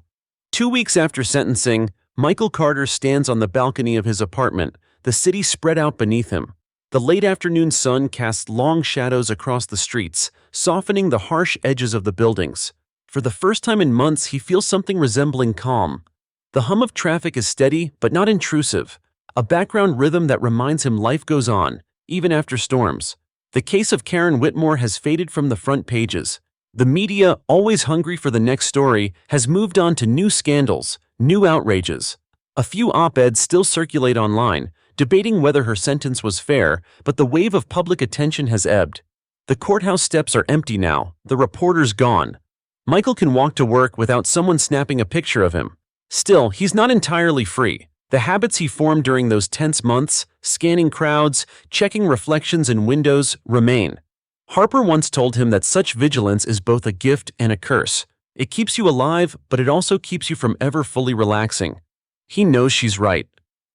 2 weeks after sentencing, Michael Carter stands on the balcony of his apartment, the city spread out beneath him. The late afternoon sun casts long shadows across the streets, softening the harsh edges of the buildings. For the first time in months, he feels something resembling calm. The hum of traffic is steady but not intrusive, a background rhythm that reminds him life goes on, even after storms. The case of Karen Whitmore has faded from the front pages. The media, always hungry for the next story, has moved on to new scandals, new outrages. A few op-eds still circulate online, debating whether her sentence was fair, but the wave of public attention has ebbed. The courthouse steps are empty now, the reporter's gone. Michael can walk to work without someone snapping a picture of him. Still, he's not entirely free. The habits he formed during those tense months, scanning crowds, checking reflections in windows, remain. Harper once told him that such vigilance is both a gift and a curse. It keeps you alive, but it also keeps you from ever fully relaxing. He knows she's right.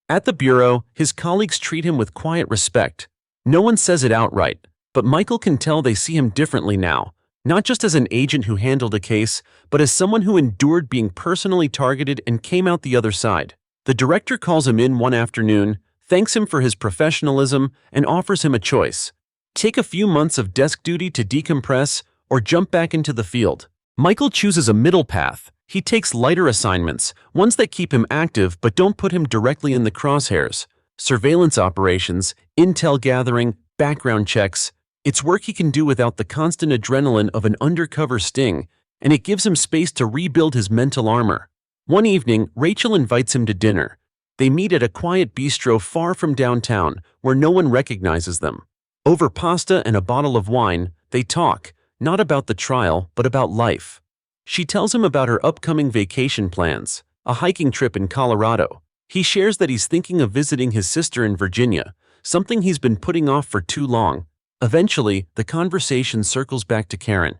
At the bureau, his colleagues treat him with quiet respect. No one says it outright, but Michael can tell they see him differently now, not just as an agent who handled a case, but as someone who endured being personally targeted and came out the other side. The director calls him in one afternoon, thanks him for his professionalism, and offers him a choice. Take a few months of desk duty to decompress, or jump back into the field. Michael chooses a middle path. He takes lighter assignments, ones that keep him active but don't put him directly in the crosshairs. Surveillance operations, intel gathering, background checks. It's work he can do without the constant adrenaline of an undercover sting, and it gives him space to rebuild his mental armor. One evening, Rachel invites him to dinner. They meet at a quiet bistro far from downtown, where no one recognizes them. Over pasta and a bottle of wine, they talk, not about the trial, but about life. She tells him about her upcoming vacation plans, a hiking trip in Colorado. He shares that he's thinking of visiting his sister in Virginia, something he's been putting off for too long. Eventually, the conversation circles back to Karen.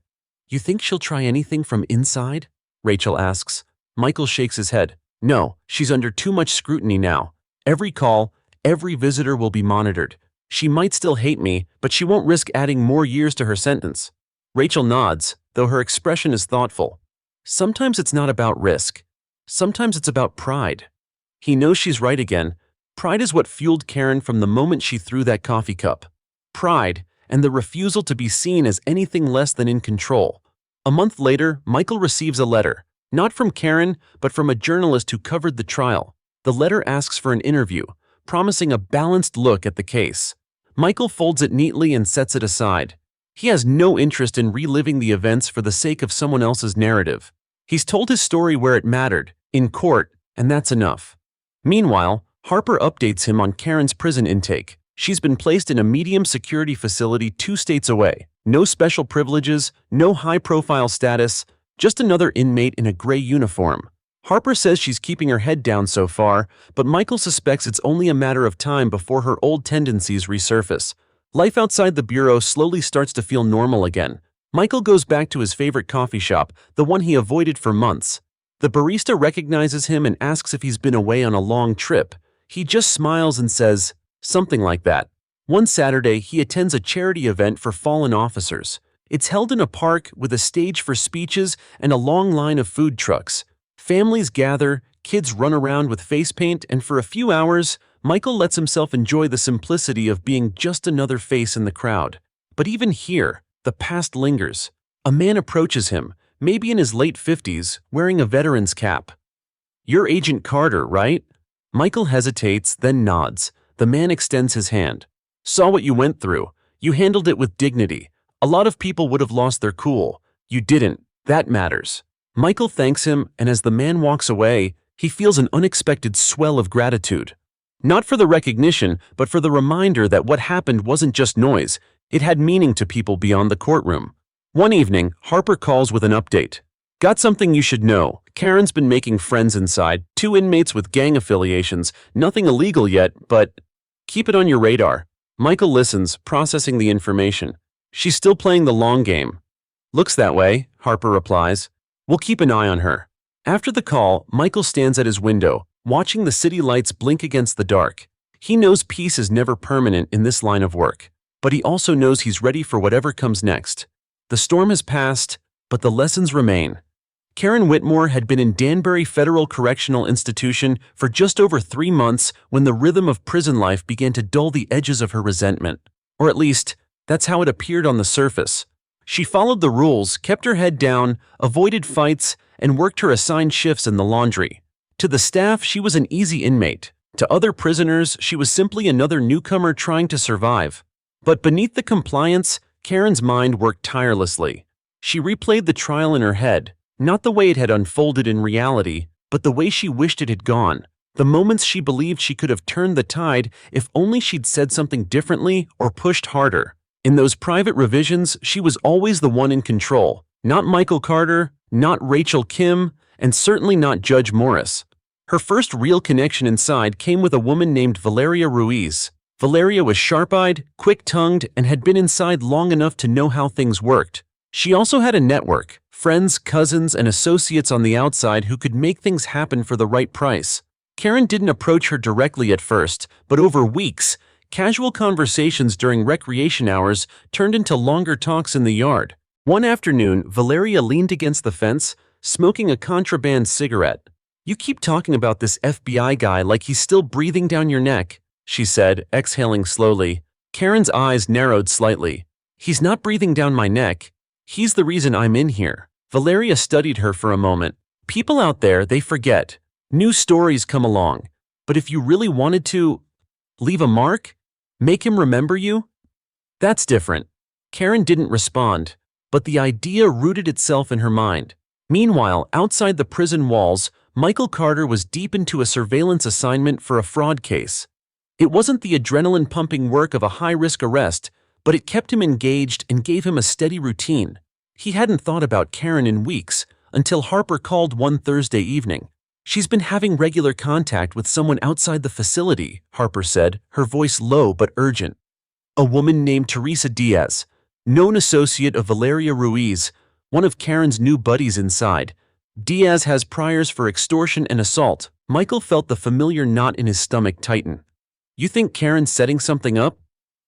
"You think she'll try anything from inside?" Rachel asks. Michael shakes his head. "No, she's under too much scrutiny now. Every call, every visitor will be monitored. She might still hate me, but she won't risk adding more years to her sentence." Rachel nods, though her expression is thoughtful. Sometimes it's not about risk. Sometimes it's about pride. He knows she's right again. Pride is what fueled Karen from the moment she threw that coffee cup. Pride, and the refusal to be seen as anything less than in control. A month later, Michael receives a letter. Not from Karen, but from a journalist who covered the trial. The letter asks for an interview, promising a balanced look at the case. Michael folds it neatly and sets it aside. He has no interest in reliving the events for the sake of someone else's narrative. He's told his story where it mattered, in court, and that's enough. Meanwhile, Harper updates him on Karen's prison intake. She's been placed in a medium security facility 2 states away. No special privileges, no high-profile status, just another inmate in a gray uniform. Harper says she's keeping her head down so far, but Michael suspects it's only a matter of time before her old tendencies resurface. Life outside the bureau slowly starts to feel normal again. Michael goes back to his favorite coffee shop, the one he avoided for months. The barista recognizes him and asks if he's been away on a long trip. He just smiles and says something like that. One Saturday, he attends a charity event for fallen officers. It's held in a park with a stage for speeches and a long line of food trucks. Families gather, kids run around with face paint, and for a few hours, Michael lets himself enjoy the simplicity of being just another face in the crowd. But even here, the past lingers. A man approaches him, maybe in his late 50s, wearing a veteran's cap. "You're Agent Carter, right?" Michael hesitates, then nods. The man extends his hand. "Saw what you went through. You handled it with dignity. A lot of people would have lost their cool. You didn't. That matters." Michael thanks him, and as the man walks away, he feels an unexpected swell of gratitude. Not for the recognition, but for the reminder that what happened wasn't just noise. It had meaning to people beyond the courtroom. One evening, Harper calls with an update. "Got something you should know. Karen's been making friends inside, 2 inmates with gang affiliations. Nothing illegal yet, but keep it on your radar." Michael listens, processing the information. "She's still playing the long game." "Looks that way," Harper replies. "We'll keep an eye on her." After the call, Michael stands at his window, watching the city lights blink against the dark. He knows peace is never permanent in this line of work, but he also knows he's ready for whatever comes next. The storm has passed, but the lessons remain. Karen Whitmore had been in Danbury Federal Correctional Institution for just over 3 months when the rhythm of prison life began to dull the edges of her resentment. Or at least, that's how it appeared on the surface. She followed the rules, kept her head down, avoided fights, and worked her assigned shifts in the laundry. To the staff, she was an easy inmate. To other prisoners, she was simply another newcomer trying to survive. But beneath the compliance, Karen's mind worked tirelessly. She replayed the trial in her head, not the way it had unfolded in reality, but the way she wished it had gone. The moments she believed she could have turned the tide if only she'd said something differently or pushed harder. In those private revisions, she was always the one in control. Not Michael Carter, not Rachel Kim, and certainly not Judge Morris. Her first real connection inside came with a woman named Valeria Ruiz. Valeria was sharp-eyed, quick-tongued, and had been inside long enough to know how things worked. She also had a network, friends, cousins, and associates on the outside who could make things happen for the right price. Karen didn't approach her directly at first, but over weeks, casual conversations during recreation hours turned into longer talks in the yard. One afternoon, Valeria leaned against the fence, smoking a contraband cigarette. "You keep talking about this FBI guy like he's still breathing down your neck," she said, exhaling slowly. Karen's eyes narrowed slightly. "He's not breathing down my neck. He's the reason I'm in here." Valeria studied her for a moment. "People out there, they forget. New stories come along. But if you really wanted to leave a mark, make him remember you, that's different." Karen didn't respond, but the idea rooted itself in her mind. Meanwhile, outside the prison walls, Michael Carter was deep into a surveillance assignment for a fraud case. It wasn't the adrenaline-pumping work of a high-risk arrest, but it kept him engaged and gave him a steady routine. He hadn't thought about Karen in weeks, until Harper called one Thursday evening. "She's been having regular contact with someone outside the facility," Harper said, her voice low but urgent. "A woman named Teresa Diaz, known associate of Valeria Ruiz, one of Karen's new buddies inside. Diaz has priors for extortion and assault." Michael felt the familiar knot in his stomach tighten. "You think Karen's setting something up?"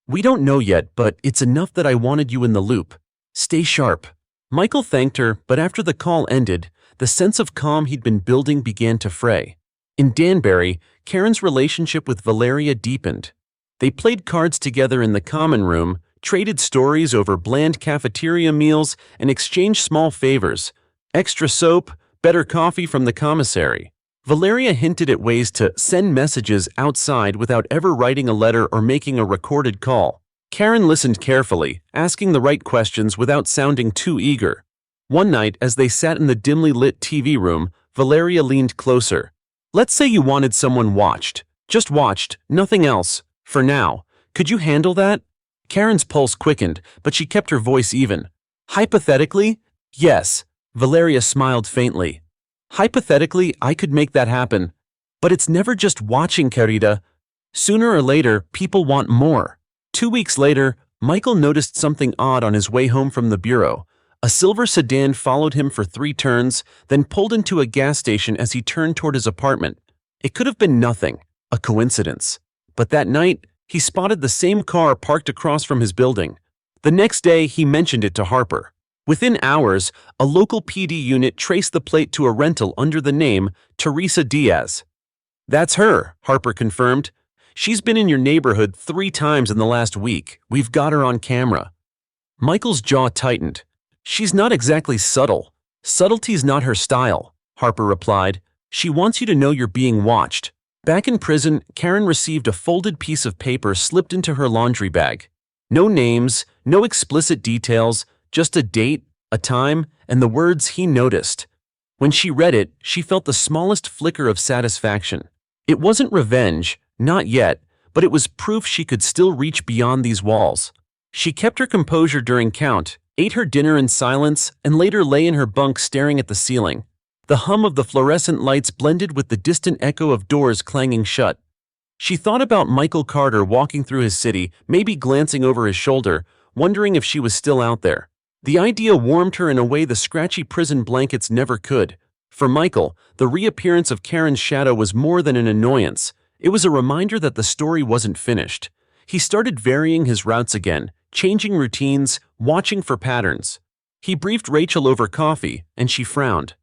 "We don't know yet, but it's enough that I wanted you in the loop. Stay sharp." Michael thanked her, but after the call ended, the sense of calm he'd been building began to fray. In Danbury, Karen's relationship with Valeria deepened. They played cards together in the common room, traded stories over bland cafeteria meals, and exchanged small favors. Extra soap, better coffee from the commissary. Valeria hinted at ways to send messages outside without ever writing a letter or making a recorded call. Karen listened carefully, asking the right questions without sounding too eager. One night, as they sat in the dimly lit TV room, Valeria leaned closer. Let's say you wanted someone watched. Just watched, nothing else. For now. Could you handle that? Karen's pulse quickened, but she kept her voice even. Hypothetically? Yes. Valeria smiled faintly. Hypothetically, I could make that happen. But it's never just watching, querida. Sooner or later, people want more. 2 weeks later, Michael noticed something odd on his way home from the bureau. A silver sedan followed him for 3 turns, then pulled into a gas station as he turned toward his apartment. It could have been nothing, a coincidence. But that night, he spotted the same car parked across from his building. The next day, he mentioned it to Harper. Within hours, a local PD unit traced the plate to a rental under the name Teresa Diaz. That's her, Harper confirmed. She's been in your neighborhood 3 times in the last week. We've got her on camera. Michael's jaw tightened. She's not exactly subtle. Subtlety's not her style, Harper replied. She wants you to know you're being watched. Back in prison, Karen received a folded piece of paper slipped into her laundry bag. No names, no explicit details, just a date, a time, and the words he noticed. When she read it, she felt the smallest flicker of satisfaction. It wasn't revenge, not yet, but it was proof she could still reach beyond these walls. She kept her composure during count, ate her dinner in silence, and later lay in her bunk staring at the ceiling. The hum of the fluorescent lights blended with the distant echo of doors clanging shut. She thought about Michael Carter walking through his city, maybe glancing over his shoulder, wondering if she was still out there. The idea warmed her in a way the scratchy prison blankets never could. For Michael, the reappearance of Karen's shadow was more than an annoyance. It was a reminder that the story wasn't finished. He started varying his routes again, changing routines, watching for patterns. He briefed Rachel over coffee, and she frowned.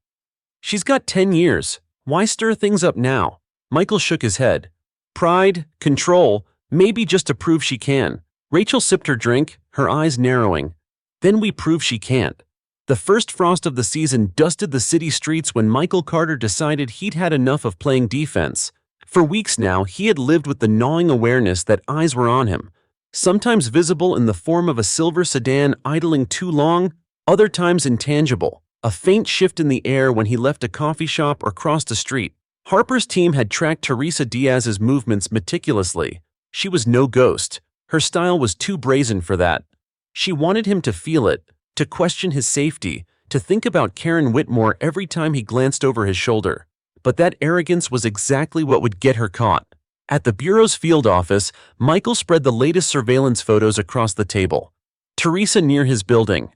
She's got 10 years. Why stir things up now? Michael shook his head. Pride, control, maybe just to prove she can. Rachel sipped her drink, her eyes narrowing. Then we prove she can't. The first frost of the season dusted the city streets when Michael Carter decided he'd had enough of playing defense. For weeks now, he had lived with the gnawing awareness that eyes were on him, sometimes visible in the form of a silver sedan idling too long, other times intangible, a faint shift in the air when he left a coffee shop or crossed a street. Harper's team had tracked Teresa Diaz's movements meticulously. She was no ghost. Her style was too brazen for that. She wanted him to feel it, to question his safety, to think about Karen Whitmore every time he glanced over his shoulder. But that arrogance was exactly what would get her caught. At the Bureau's field office, Michael spread the latest surveillance photos across the table. Teresa near his building.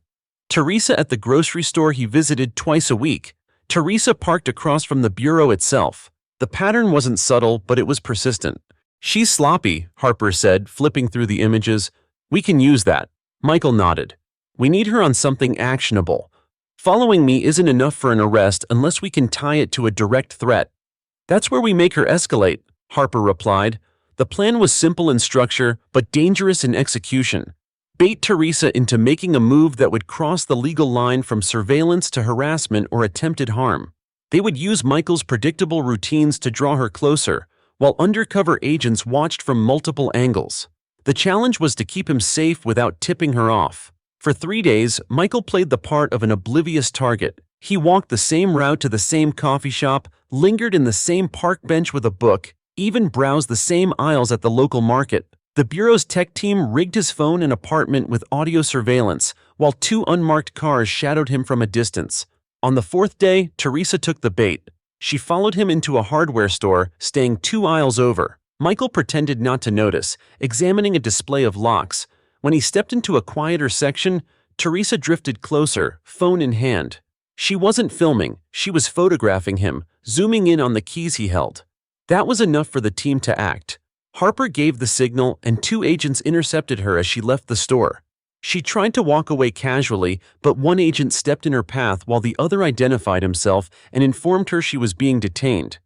Teresa at the grocery store he visited twice a week. Teresa parked across from the Bureau itself. The pattern wasn't subtle, but it was persistent. She's sloppy, Harper said, flipping through the images. We can use that. Michael nodded. We need her on something actionable. Following me isn't enough for an arrest unless we can tie it to a direct threat. That's where we make her escalate, Harper replied. The plan was simple in structure, but dangerous in execution. Bait Teresa into making a move that would cross the legal line from surveillance to harassment or attempted harm. They would use Michael's predictable routines to draw her closer, while undercover agents watched from multiple angles. The challenge was to keep him safe without tipping her off. For 3 days, Michael played the part of an oblivious target. He walked the same route to the same coffee shop, lingered in the same park bench with a book, even browsed the same aisles at the local market. The Bureau's tech team rigged his phone and apartment with audio surveillance, while 2 unmarked cars shadowed him from a distance. On the 4th day, Teresa took the bait. She followed him into a hardware store, staying 2 aisles over. Michael pretended not to notice, examining a display of locks. When he stepped into a quieter section, Teresa drifted closer, phone in hand. She wasn't filming, she was photographing him, zooming in on the keys he held. That was enough for the team to act. Harper gave the signal and 2 agents intercepted her as she left the store. She tried to walk away casually, but one agent stepped in her path while the other identified himself and informed her she was being detained.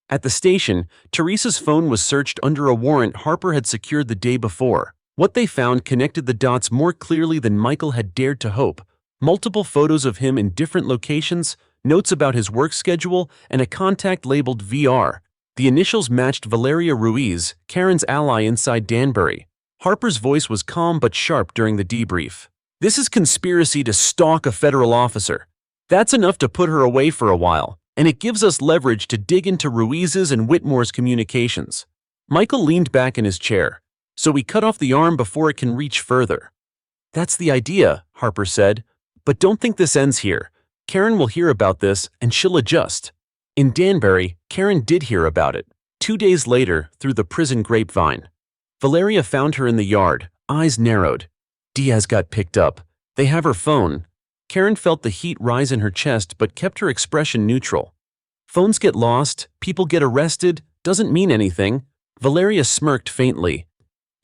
At the station, Teresa's phone was searched under a warrant Harper had secured the day before. What they found connected the dots more clearly than Michael had dared to hope. Multiple photos of him in different locations, notes about his work schedule, and a contact labeled VR. The initials matched Valeria Ruiz, Karen's ally inside Danbury. Harper's voice was calm but sharp during the debrief. This is conspiracy to stalk a federal officer. That's enough to put her away for a while. and it gives us leverage to dig into Ruiz's and Whitmore's communications. Michael leaned back in his chair. So we cut off the arm before it can reach further. That's the idea, Harper said. But don't think this ends here. Karen will hear about this and she'll adjust. In Danbury, Karen did hear about it. 2 days later, through the prison grapevine. Valeria found her in the yard, eyes narrowed. Diaz got picked up. They have her phone. Karen felt the heat rise in her chest but kept her expression neutral. Phones get lost, people get arrested, doesn't mean anything. Valeria smirked faintly.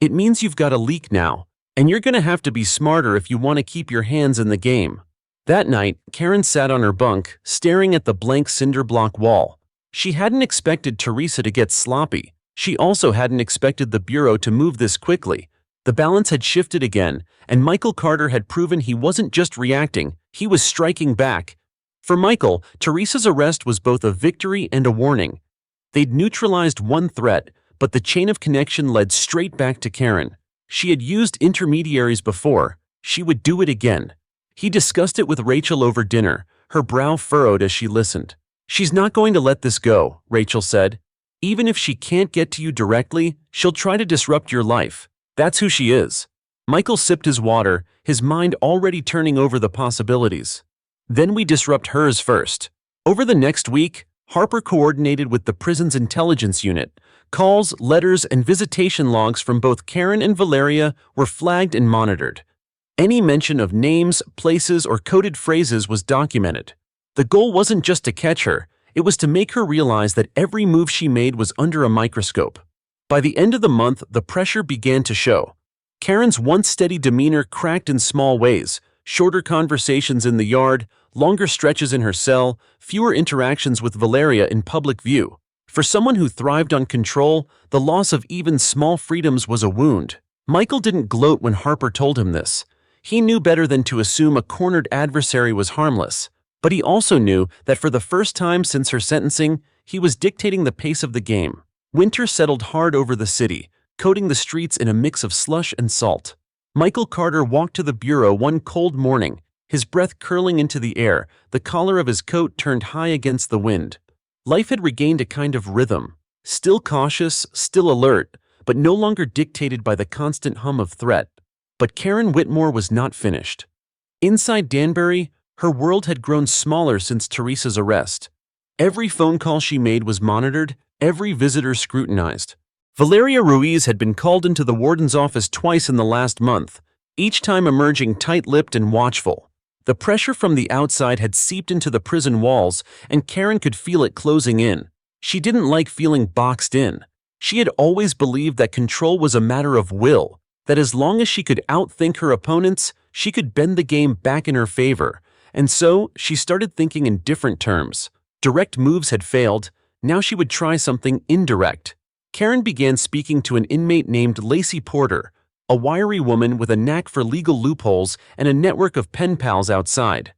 It means you've got a leak now, and you're gonna have to be smarter if you want to keep your hands in the game. That night, Karen sat on her bunk, staring at the blank cinder block wall. She hadn't expected Teresa to get sloppy. She also hadn't expected the Bureau to move this quickly. The balance had shifted again, and Michael Carter had proven he wasn't just reacting, he was striking back. For Michael, Teresa's arrest was both a victory and a warning. They'd neutralized one threat, but the chain of connection led straight back to Karen. She had used intermediaries before. She would do it again. He discussed it with Rachel over dinner, her brow furrowed as she listened. She's not going to let this go, Rachel said. Even if she can't get to you directly, she'll try to disrupt your life. That's who she is. Michael sipped his water, his mind already turning over the possibilities. Then we disrupt hers first. Over the next week, Harper coordinated with the prison's intelligence unit. Calls, letters, and visitation logs from both Karen and Valeria were flagged and monitored. Any mention of names, places, or coded phrases was documented. The goal wasn't just to catch her, it was to make her realize that every move she made was under a microscope. By the end of the month, the pressure began to show. Karen's once steady demeanor cracked in small ways, shorter conversations in the yard, longer stretches in her cell, fewer interactions with Valeria in public view. For someone who thrived on control, the loss of even small freedoms was a wound. Michael didn't gloat when Harper told him this. He knew better than to assume a cornered adversary was harmless. But he also knew that for the first time since her sentencing, he was dictating the pace of the game. Winter settled hard over the city, coating the streets in a mix of slush and salt. Michael Carter walked to the bureau one cold morning, his breath curling into the air, the collar of his coat turned high against the wind. Life had regained a kind of rhythm, still cautious, still alert, but no longer dictated by the constant hum of threat. But Karen Whitmore was not finished. Inside Danbury, her world had grown smaller since Teresa's arrest. Every phone call she made was monitored, every visitor scrutinized. Valeria Ruiz had been called into the warden's office twice in the last month, each time emerging tight-lipped and watchful. The pressure from the outside had seeped into the prison walls, and Karen could feel it closing in. She didn't like feeling boxed in. She had always believed that control was a matter of will, that as long as she could outthink her opponents, she could bend the game back in her favor. And so, she started thinking in different terms. Direct moves had failed, now she would try something indirect. Karen began speaking to an inmate named Lacey Porter, a wiry woman with a knack for legal loopholes and a network of pen pals outside.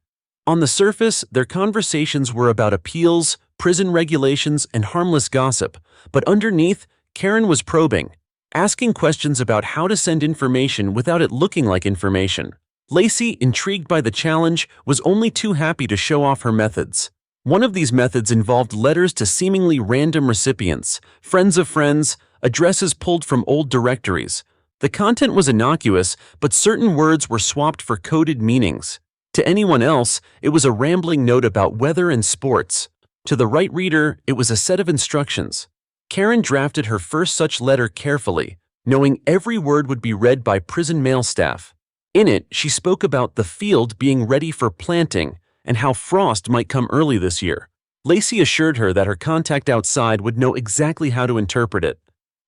On the surface, their conversations were about appeals, prison regulations, and harmless gossip, but underneath, Karen was probing, asking questions about how to send information without it looking like information. Lacey, intrigued by the challenge, was only too happy to show off her methods. One of these methods involved letters to seemingly random recipients, friends of friends, addresses pulled from old directories. The content was innocuous, but certain words were swapped for coded meanings. To anyone else, it was a rambling note about weather and sports. To the right reader, it was a set of instructions. Karen drafted her first such letter carefully, knowing every word would be read by prison mail staff. In it, she spoke about the field being ready for planting and how frost might come early this year. Lacey assured her that her contact outside would know exactly how to interpret it.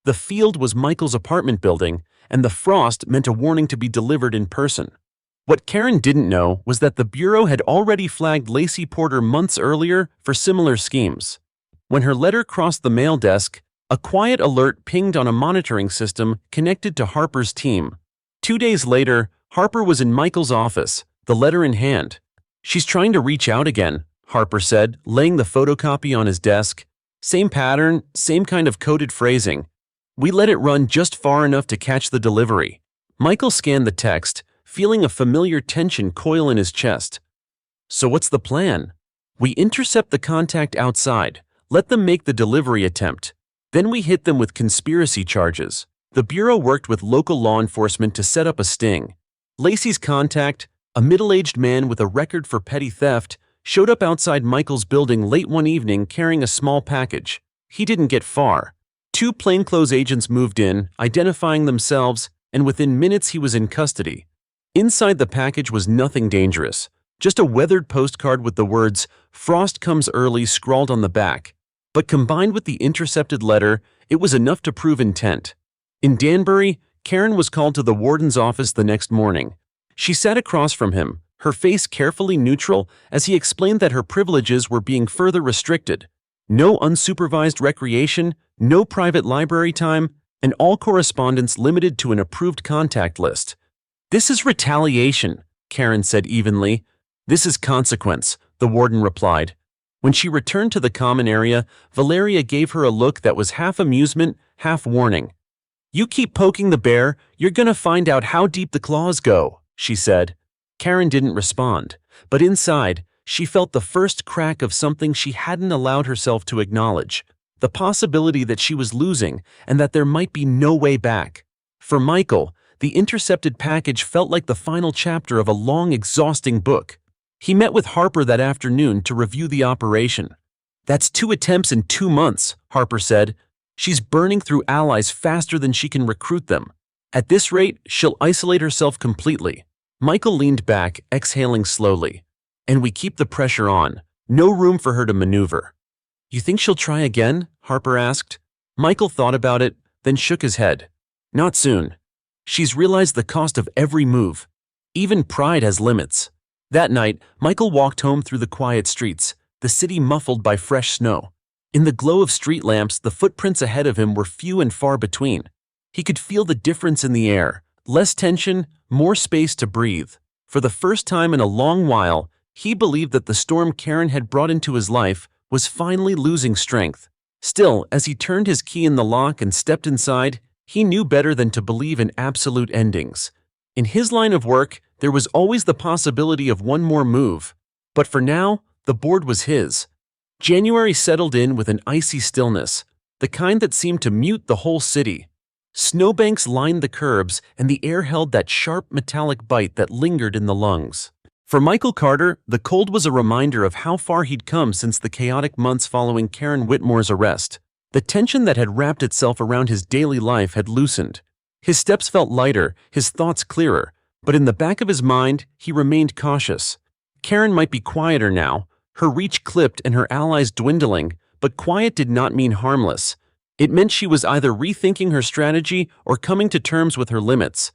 The field was Michael's apartment building, and the frost meant a warning to be delivered in person. What Karen didn't know was that the Bureau had already flagged Lacey Porter months earlier for similar schemes. When her letter crossed the mail desk, a quiet alert pinged on a monitoring system connected to Harper's team. 2 days later, Harper was in Michael's office, the letter in hand. "She's trying to reach out again," Harper said, laying the photocopy on his desk. "Same pattern, same kind of coded phrasing. We let it run just far enough to catch the delivery." Michael scanned the text, feeling a familiar tension coil in his chest. "So what's the plan?" We intercept the contact outside, let them make the delivery attempt. Then we hit them with conspiracy charges. The Bureau worked with local law enforcement to set up a sting. Lacey's contact, a middle-aged man with a record for petty theft, showed up outside Michael's building late one evening carrying a small package. He didn't get far. Two plainclothes agents moved in, identifying themselves, and within minutes he was in custody. Inside the package was nothing dangerous, just a weathered postcard with the words, "Frost comes early," scrawled on the back. But combined with the intercepted letter, it was enough to prove intent. In Danbury, Karen was called to the warden's office the next morning. She sat across from him, her face carefully neutral as he explained that her privileges were being further restricted. No unsupervised recreation, no private library time, and all correspondence limited to an approved contact list. "This is retaliation," Karen said evenly. "This is consequence," the warden replied. When she returned to the common area, Valeria gave her a look that was half amusement, half warning. "You keep poking the bear, you're gonna find out how deep the claws go," she said. Karen didn't respond, but inside, she felt the first crack of something she hadn't allowed herself to acknowledge, the possibility that she was losing and that there might be no way back. For Michael, the intercepted package felt like the final chapter of a long, exhausting book. He met with Harper that afternoon to review the operation. "That's 2 attempts in 2 months, Harper said. "She's burning through allies faster than she can recruit them. At this rate, she'll isolate herself completely." Michael leaned back, exhaling slowly. "And we keep the pressure on. No room for her to maneuver." "You think she'll try again?" Harper asked. Michael thought about it, then shook his head. "Not soon. She's realized the cost of every move. Even pride has limits." That night, Michael walked home through the quiet streets, the city muffled by fresh snow. In the glow of street lamps, the footprints ahead of him were few and far between. He could feel the difference in the air, less tension, more space to breathe. For the first time in a long while, he believed that the storm Karen had brought into his life was finally losing strength. Still, as he turned his key in the lock and stepped inside, he knew better than to believe in absolute endings. In his line of work, there was always the possibility of one more move. But for now, the board was his. January settled in with an icy stillness, the kind that seemed to mute the whole city. Snowbanks lined the curbs, and the air held that sharp metallic bite that lingered in the lungs. For Michael Carter, the cold was a reminder of how far he'd come since the chaotic months following Karen Whitmore's arrest. The tension that had wrapped itself around his daily life had loosened. His steps felt lighter, his thoughts clearer, but in the back of his mind, he remained cautious. Karen might be quieter now, her reach clipped and her allies dwindling, but quiet did not mean harmless. It meant she was either rethinking her strategy or coming to terms with her limits.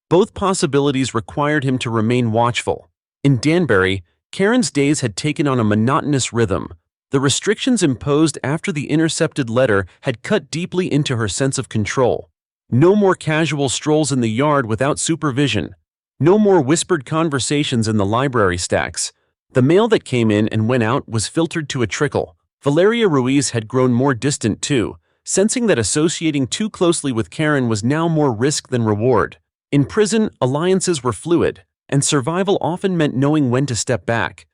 Both possibilities required him to remain watchful. In Danbury, Karen's days had taken on a monotonous rhythm. The restrictions imposed after the intercepted letter had cut deeply into her sense of control. No more casual strolls in the yard without supervision. No more whispered conversations in the library stacks. The mail that came in and went out was filtered to a trickle. Valeria Ruiz had grown more distant too, sensing that associating too closely with Karen was now more risk than reward. In prison, alliances were fluid, and survival often meant knowing when to step back.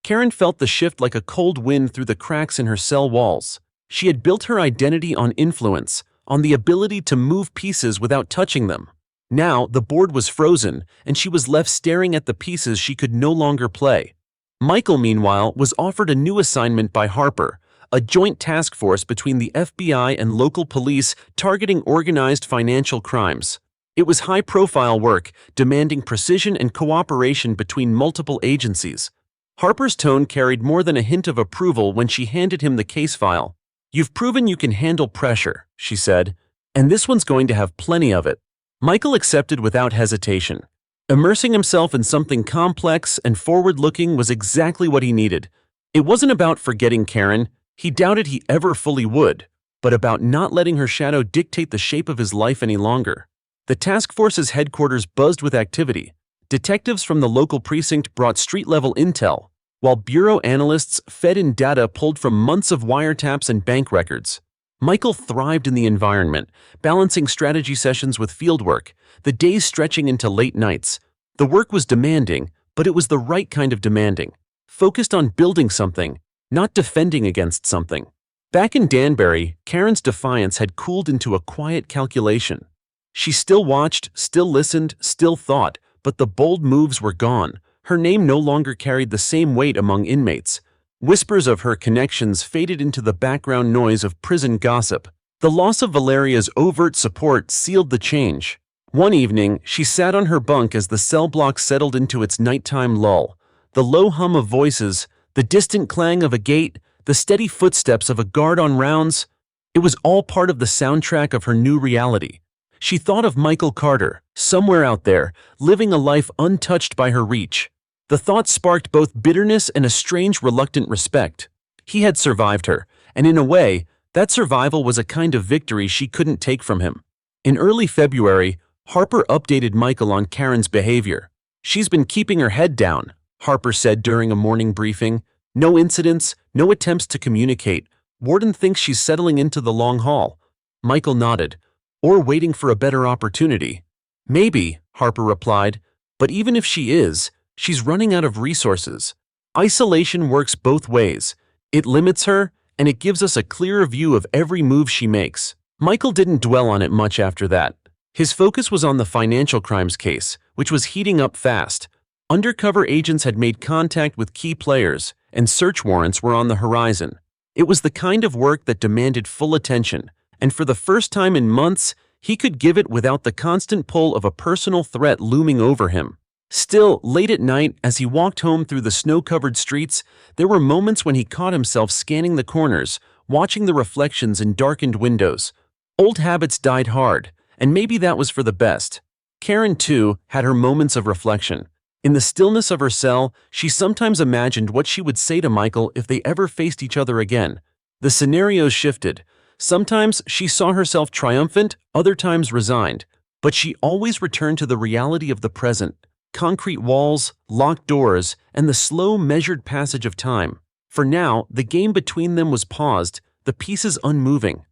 Karen felt the shift like a cold wind through the cracks in her cell walls. She had built her identity on influence, on the ability to move pieces without touching them. Now, the board was frozen, and she was left staring at the pieces she could no longer play. Michael, meanwhile, was offered a new assignment by Harper, a joint task force between the FBI and local police targeting organized financial crimes. It was high-profile work, demanding precision and cooperation between multiple agencies. Harper's tone carried more than a hint of approval when she handed him the case file. "You've proven you can handle pressure," she said, "and this one's going to have plenty of it." Michael accepted without hesitation. Immersing himself in something complex and forward-looking was exactly what he needed. It wasn't about forgetting Karen, he doubted he ever fully would, but about not letting her shadow dictate the shape of his life any longer. The task force's headquarters buzzed with activity. Detectives from the local precinct brought street-level intel, while bureau analysts fed in data pulled from months of wiretaps and bank records. Michael thrived in the environment, balancing strategy sessions with fieldwork, the days stretching into late nights. The work was demanding, but it was the right kind of demanding. focused on building something, not defending against something. Back in Danbury, Karen's defiance had cooled into a quiet calculation. She still watched, still listened, still thought, but the bold moves were gone. Her name no longer carried the same weight among inmates. Whispers of her connections faded into the background noise of prison gossip. The loss of Valeria's overt support sealed the change. One evening, she sat on her bunk as the cell block settled into its nighttime lull. The low hum of voices, the distant clang of a gate, the steady footsteps of a guard on rounds, it was all part of the soundtrack of her new reality. She thought of Michael Carter, somewhere out there, living a life untouched by her reach. The thought sparked both bitterness and a strange, reluctant respect. He had survived her, and in a way, that survival was a kind of victory she couldn't take from him. In early February, Harper updated Michael on Karen's behavior. "She's been keeping her head down," Harper said during a morning briefing. "No incidents, no attempts to communicate. Warden thinks she's settling into the long haul." Michael nodded. "Or waiting for a better opportunity." "Maybe," Harper replied, "but even if she is, she's running out of resources. Isolation works both ways. It limits her, and it gives us a clearer view of every move she makes." Michael didn't dwell on it much after that. His focus was on the financial crimes case, which was heating up fast. Undercover agents had made contact with key players, and search warrants were on the horizon. It was the kind of work that demanded full attention, and for the first time in months, he could give it without the constant pull of a personal threat looming over him. Still, late at night, as he walked home through the snow-covered streets, there were moments when he caught himself scanning the corners, watching the reflections in darkened windows. Old habits died hard, and maybe that was for the best. Karen, too, had her moments of reflection. In the stillness of her cell, she sometimes imagined what she would say to Michael if they ever faced each other again. The scenarios shifted. Sometimes she saw herself triumphant, other times resigned, but she always returned to the reality of the present. Concrete walls, locked doors, and the slow, measured passage of time. For now, the game between them was paused, the pieces unmoving.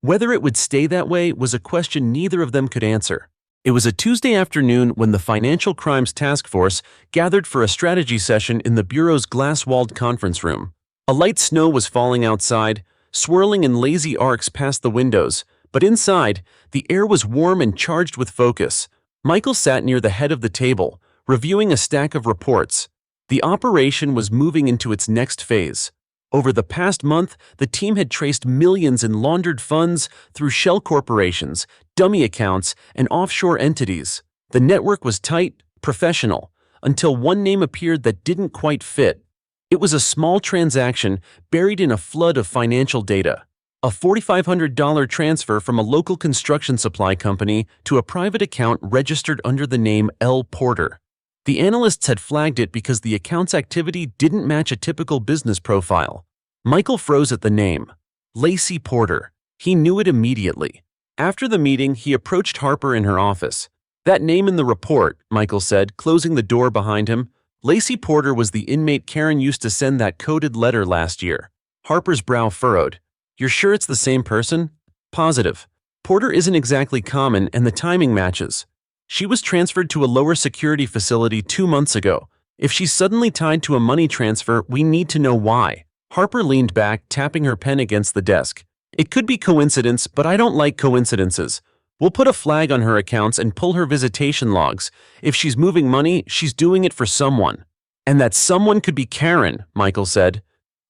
Whether it would stay that way was a question neither of them could answer. It was a Tuesday afternoon when the Financial Crimes Task Force gathered for a strategy session in the Bureau's glass-walled conference room. A light snow was falling outside, swirling in lazy arcs past the windows, but inside, the air was warm and charged with focus. Michael sat near the head of the table, reviewing a stack of reports. The operation was moving into its next phase. Over the past month, the team had traced millions in laundered funds through shell corporations, dummy accounts, and offshore entities. The network was tight, professional, until one name appeared that didn't quite fit. It was a small transaction buried in a flood of financial data. A $4,500 transfer from a local construction supply company to a private account registered under the name L. Porter. The analysts had flagged it because the account's activity didn't match a typical business profile. Michael froze at the name. Lacey Porter. He knew it immediately. After the meeting, he approached Harper in her office. "That name in the report," Michael said, closing the door behind him. "Lacey Porter was the inmate Karen used to send that coded letter last year." Harper's brow furrowed. "You're sure it's the same person?" "Positive. Porter isn't exactly common, and the timing matches. She was transferred to a lower security facility 2 months ago. If she's suddenly tied to a money transfer, we need to know why." Harper leaned back, tapping her pen against the desk. "It could be coincidence, but I don't like coincidences. We'll put a flag on her accounts and pull her visitation logs. If she's moving money, she's doing it for someone." "And that someone could be Karen," Michael said.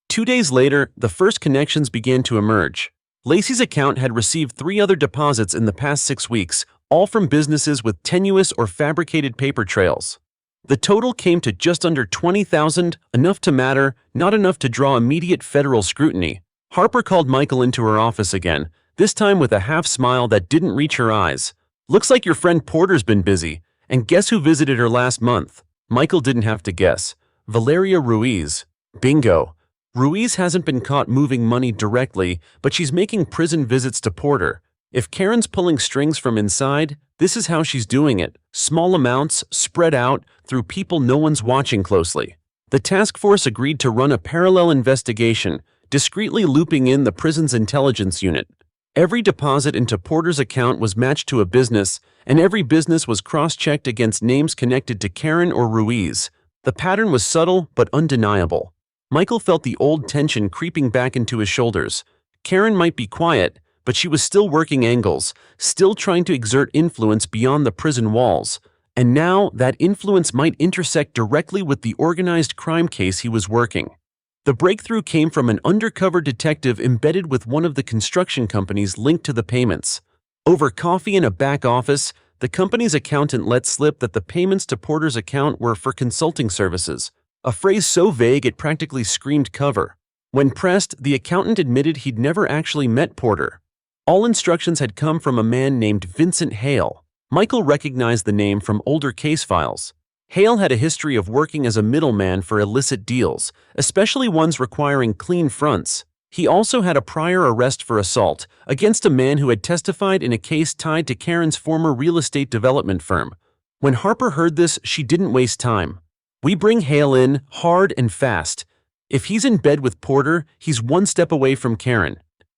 2 days later, the first connections began to emerge. Lacey's account had received 3 other deposits in the past 6 weeks, all from businesses with tenuous or fabricated paper trails. The total came to just under $20,000, enough to matter, not enough to draw immediate federal scrutiny. Harper called Michael into her office again, this time with a half-smile that didn't reach her eyes. "Looks like your friend Porter's been busy, and guess who visited her last month?" Michael didn't have to guess. Valeria Ruiz. Bingo. Ruiz hasn't been caught moving money directly, but she's making prison visits to Porter. If Karen's pulling strings from inside, this is how she's doing it. Small amounts, spread out, through people no one's watching closely. The task force agreed to run a parallel investigation, discreetly looping in the prison's intelligence unit. Every deposit into Porter's account was matched to a business, and every business was cross-checked against names connected to Karen or Ruiz. The pattern was subtle but undeniable. Michael felt the old tension creeping back into his shoulders. Karen might be quiet, but she was still working angles, still trying to exert influence beyond the prison walls. And now that influence might intersect directly with the organized crime case he was working. The breakthrough came from an undercover detective embedded with one of the construction companies linked to the payments. Over coffee in a back office, the company's accountant let slip that the payments to Porter's account were for consulting services, a phrase so vague it practically screamed cover. When pressed, the accountant admitted he'd never actually met Porter. All instructions had come from a man named Vincent Hale. Michael recognized the name from older case files. Hale had a history of working as a middleman for illicit deals, especially ones requiring clean fronts. He also had a prior arrest for assault against a man who had testified in a case tied to Karen's former real estate development firm. When Harper heard this, she didn't waste time. "We bring Hale in, hard and fast. If he's in bed with Porter, he's one step away from Karen.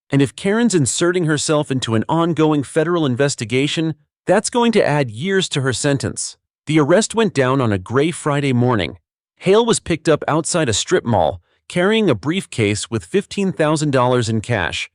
And if Karen's inserting herself into an ongoing federal investigation, that's going to add years to her sentence." The arrest went down on a gray Friday morning. Hale was picked up outside a strip mall, carrying a briefcase with $15,000 in cash.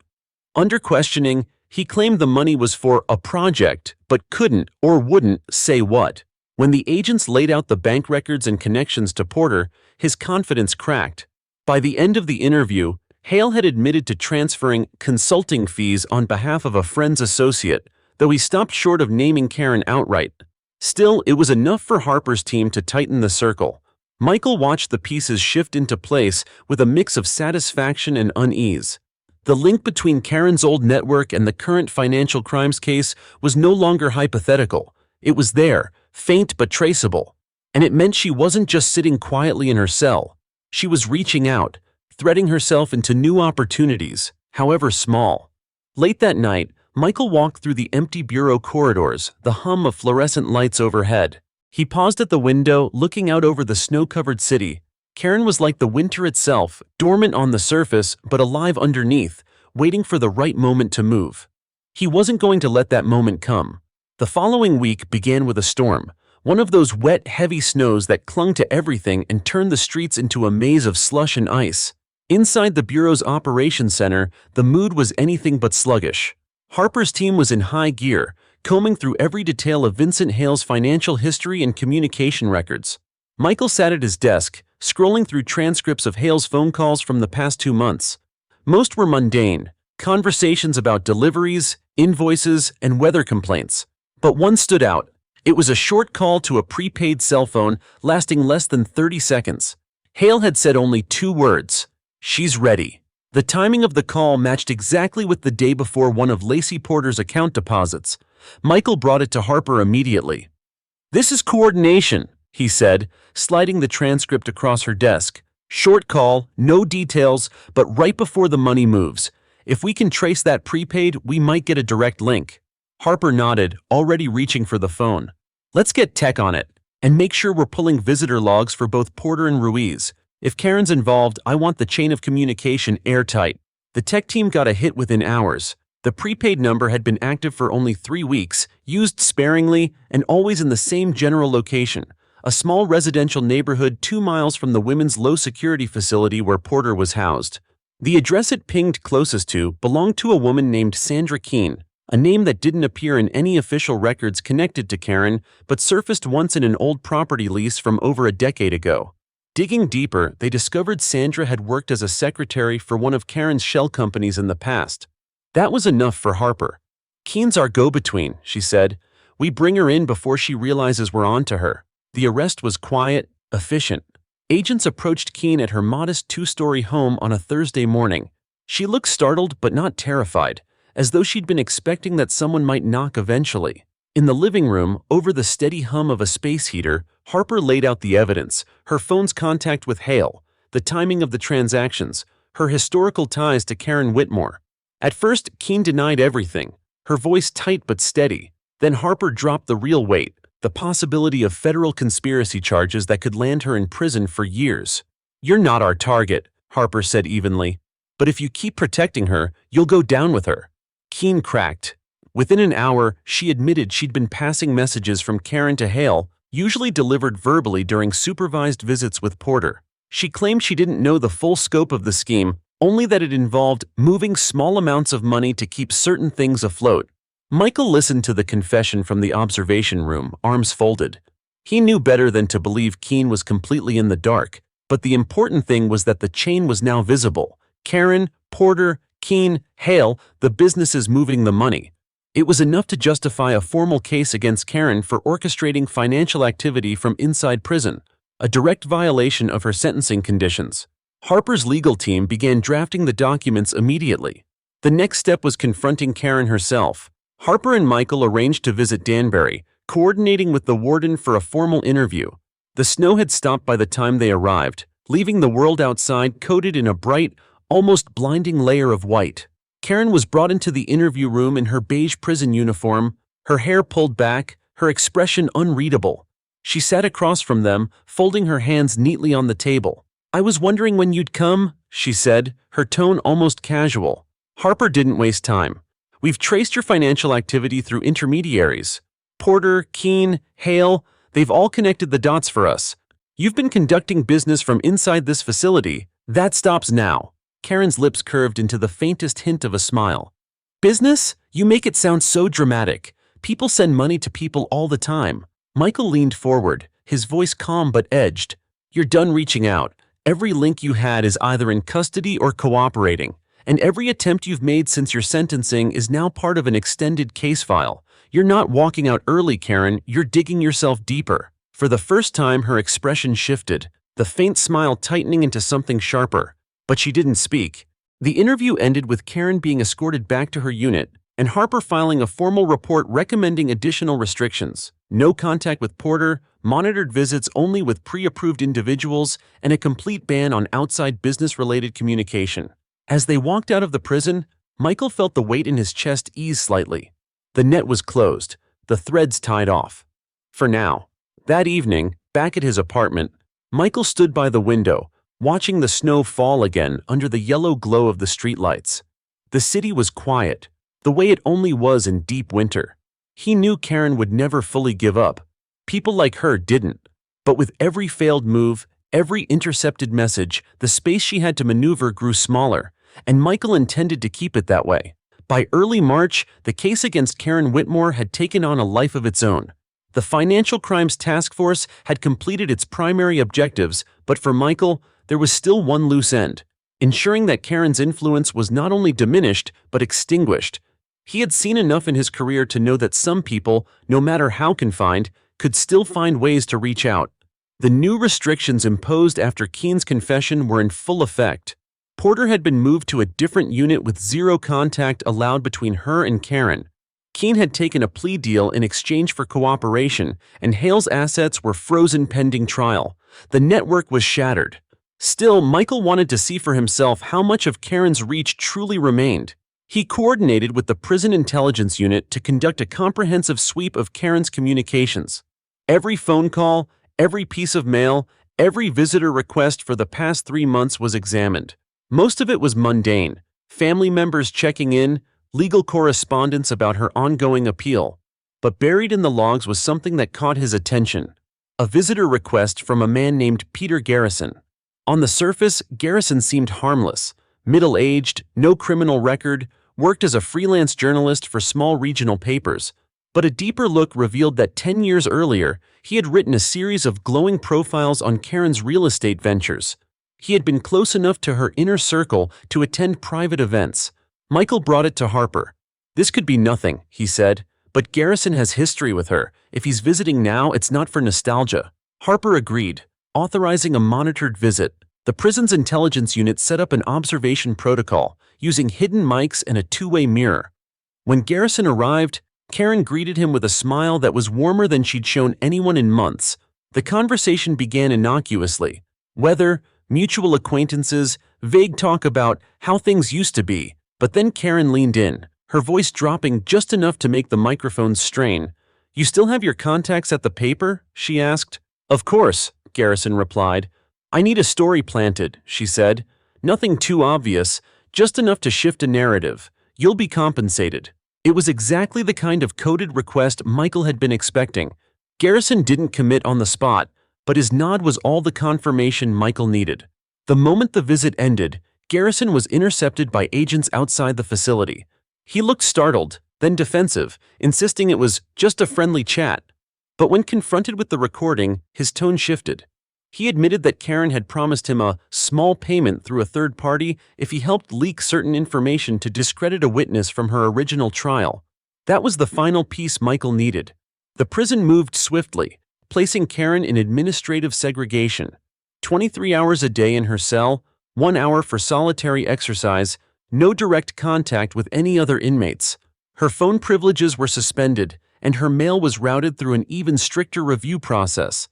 Under questioning, he claimed the money was for a project, but couldn't or wouldn't say what. When the agents laid out the bank records and connections to Porter, his confidence cracked. By the end of the interview, Hale had admitted to transferring consulting fees on behalf of a friend's associate, though he stopped short of naming Karen outright. Still, it was enough for Harper's team to tighten the circle. Michael watched the pieces shift into place with a mix of satisfaction and unease. The link between Karen's old network and the current financial crimes case was no longer hypothetical. It was there, faint but traceable. And it meant she wasn't just sitting quietly in her cell. She was reaching out, threading herself into new opportunities, however small. Late that night, Michael walked through the empty bureau corridors, the hum of fluorescent lights overhead. He paused at the window, looking out over the snow-covered city. Karen was like the winter itself, dormant on the surface, but alive underneath, waiting for the right moment to move. He wasn't going to let that moment come. The following week began with a storm, one of those wet, heavy snows that clung to everything and turned the streets into a maze of slush and ice. Inside the Bureau's operations center, the mood was anything but sluggish. Harper's team was in high gear, combing through every detail of Vincent Hale's financial history and communication records. Michael sat at his desk, scrolling through transcripts of Hale's phone calls from the past 2 months. Most were mundane, conversations about deliveries, invoices, and weather complaints. But one stood out. It was a short call to a prepaid cell phone lasting less than 30 seconds. Hale had said only 2 words: "She's ready." The timing of the call matched exactly with the day before one of Lacey Porter's account deposits. Michael brought it to Harper immediately. "This is coordination," he said, sliding the transcript across her desk. "Short call, no details, but right before the money moves. If we can trace that prepaid, we might get a direct link." Harper nodded, already reaching for the phone. "Let's get tech on it, and make sure we're pulling visitor logs for both Porter and Ruiz. If Karen's involved, I want the chain of communication airtight." The tech team got a hit within hours. The prepaid number had been active for only 3 weeks, used sparingly, and always in the same general location, a small residential neighborhood 2 miles from the women's low-security facility where Porter was housed. The address it pinged closest to belonged to a woman named Sandra Keene, a name that didn't appear in any official records connected to Karen, but surfaced once in an old property lease from over a decade ago. Digging deeper, they discovered Sandra had worked as a secretary for one of Karen's shell companies in the past. That was enough for Harper. "Keene's our go-between," she said. "We bring her in before she realizes we're on to her." The arrest was quiet, efficient. Agents approached Keene at her modest 2-story home on a Thursday morning. She looked startled but not terrified, as though she'd been expecting that someone might knock eventually. In the living room, over the steady hum of a space heater, Harper laid out the evidence: her phone's contact with Hale, the timing of the transactions, her historical ties to Karen Whitmore. At first, Keene denied everything, her voice tight but steady. Then Harper dropped the real weight, the possibility of federal conspiracy charges that could land her in prison for years. "You're not our target," Harper said evenly. "But if you keep protecting her, you'll go down with her." Keene cracked. Within an hour, she admitted she'd been passing messages from Karen to Hale, usually delivered verbally during supervised visits with Porter. She claimed she didn't know the full scope of the scheme, only that it involved moving small amounts of money to keep certain things afloat. Michael listened to the confession from the observation room, arms folded. He knew better than to believe Keene was completely in the dark, but the important thing was that the chain was now visible. Karen, Porter, Keene, Hale, the businesses moving the money. It was enough to justify a formal case against Karen for orchestrating financial activity from inside prison, a direct violation of her sentencing conditions. Harper's legal team began drafting the documents immediately. The next step was confronting Karen herself. Harper and Michael arranged to visit Danbury, coordinating with the warden for a formal interview. The snow had stopped by the time they arrived, leaving the world outside coated in a bright, almost blinding layer of white. Karen was brought into the interview room in her beige prison uniform, her hair pulled back, her expression unreadable. She sat across from them, folding her hands neatly on the table. "I was wondering when you'd come," she said, her tone almost casual. Harper didn't waste time. "We've traced your financial activity through intermediaries. Porter, Keene, Hale, they've all connected the dots for us. You've been conducting business from inside this facility. That stops now." Karen's lips curved into the faintest hint of a smile. "Business? You make it sound so dramatic. People send money to people all the time." Michael leaned forward, his voice calm but edged. "You're done reaching out. Every link you had is either in custody or cooperating, and every attempt you've made since your sentencing is now part of an extended case file. You're not walking out early, Karen, you're digging yourself deeper." For the first time, her expression shifted, the faint smile tightening into something sharper. But she didn't speak. The interview ended with Karen being escorted back to her unit, and Harper filing a formal report recommending additional restrictions: no contact with Porter, monitored visits only with pre-approved individuals, and a complete ban on outside business-related communication. As they walked out of the prison, Michael felt the weight in his chest ease slightly. The net was closed, the threads tied off. For now. That evening, back at his apartment, Michael stood by the window, watching the snow fall again under the yellow glow of the streetlights. The city was quiet, the way it only was in deep winter. He knew Karen would never fully give up. People like her didn't. But with every failed move, every intercepted message, the space she had to maneuver grew smaller, and Michael intended to keep it that way. By early March, the case against Karen Whitmore had taken on a life of its own. The Financial Crimes Task Force had completed its primary objectives, but for Michael, there was still one loose end: ensuring that Karen's influence was not only diminished, but extinguished. He had seen enough in his career to know that some people, no matter how confined, could still find ways to reach out. The new restrictions imposed after Keene's confession were in full effect. Porter had been moved to a different unit with zero contact allowed between her and Karen. Keene had taken a plea deal in exchange for cooperation, and Hale's assets were frozen pending trial. The network was shattered. Still, Michael wanted to see for himself how much of Karen's reach truly remained. He coordinated with the Prison Intelligence Unit to conduct a comprehensive sweep of Karen's communications. Every phone call, every piece of mail, every visitor request for the past 3 months was examined. Most of it was mundane: family members checking in, legal correspondence about her ongoing appeal. But buried in the logs was something that caught his attention: a visitor request from a man named Peter Garrison. On the surface, Garrison seemed harmless, middle-aged, no criminal record, worked as a freelance journalist for small regional papers. But a deeper look revealed that 10 years earlier, he had written a series of glowing profiles on Karen's real estate ventures. He had been close enough to her inner circle to attend private events. Michael brought it to Harper. "This could be nothing," he said, "but Garrison has history with her. If he's visiting now, it's not for nostalgia." Harper agreed, authorizing a monitored visit. The prison's intelligence unit set up an observation protocol, using hidden mics and a two-way mirror. When Garrison arrived, Karen greeted him with a smile that was warmer than she'd shown anyone in months. The conversation began innocuously: weather, mutual acquaintances, vague talk about how things used to be. But then Karen leaned in, her voice dropping just enough to make the microphone strain. "You still have your contacts at the paper?" she asked. "Of course," Garrison replied. "I need a story planted," she said. "Nothing too obvious, just enough to shift a narrative. You'll be compensated." It was exactly the kind of coded request Michael had been expecting. Garrison didn't commit on the spot, but his nod was all the confirmation Michael needed. The moment the visit ended, Garrison was intercepted by agents outside the facility. He looked startled, then defensive, insisting it was just a friendly chat. But when confronted with the recording, his tone shifted. He admitted that Karen had promised him a small payment through a third party if he helped leak certain information to discredit a witness from her original trial. That was the final piece Michael needed. The prison moved swiftly, placing Karen in administrative segregation. 23 hours a day in her cell, 1 hour for solitary exercise, no direct contact with any other inmates. Her phone privileges were suspended, and her mail was routed through an even stricter review process.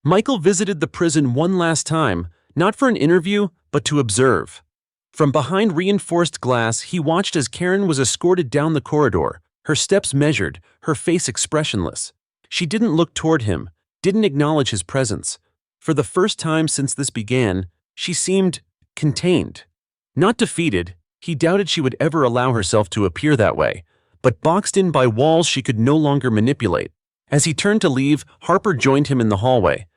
Michael visited the prison one last time, not for an interview, but to observe. From behind reinforced glass, he watched as Karen was escorted down the corridor, her steps measured, her face expressionless. She didn't look toward him, didn't acknowledge his presence. For the first time since this began, she seemed contained. Not defeated, he doubted she would ever allow herself to appear that way, but boxed in by walls she could no longer manipulate. As he turned to leave, Harper joined him in the hallway.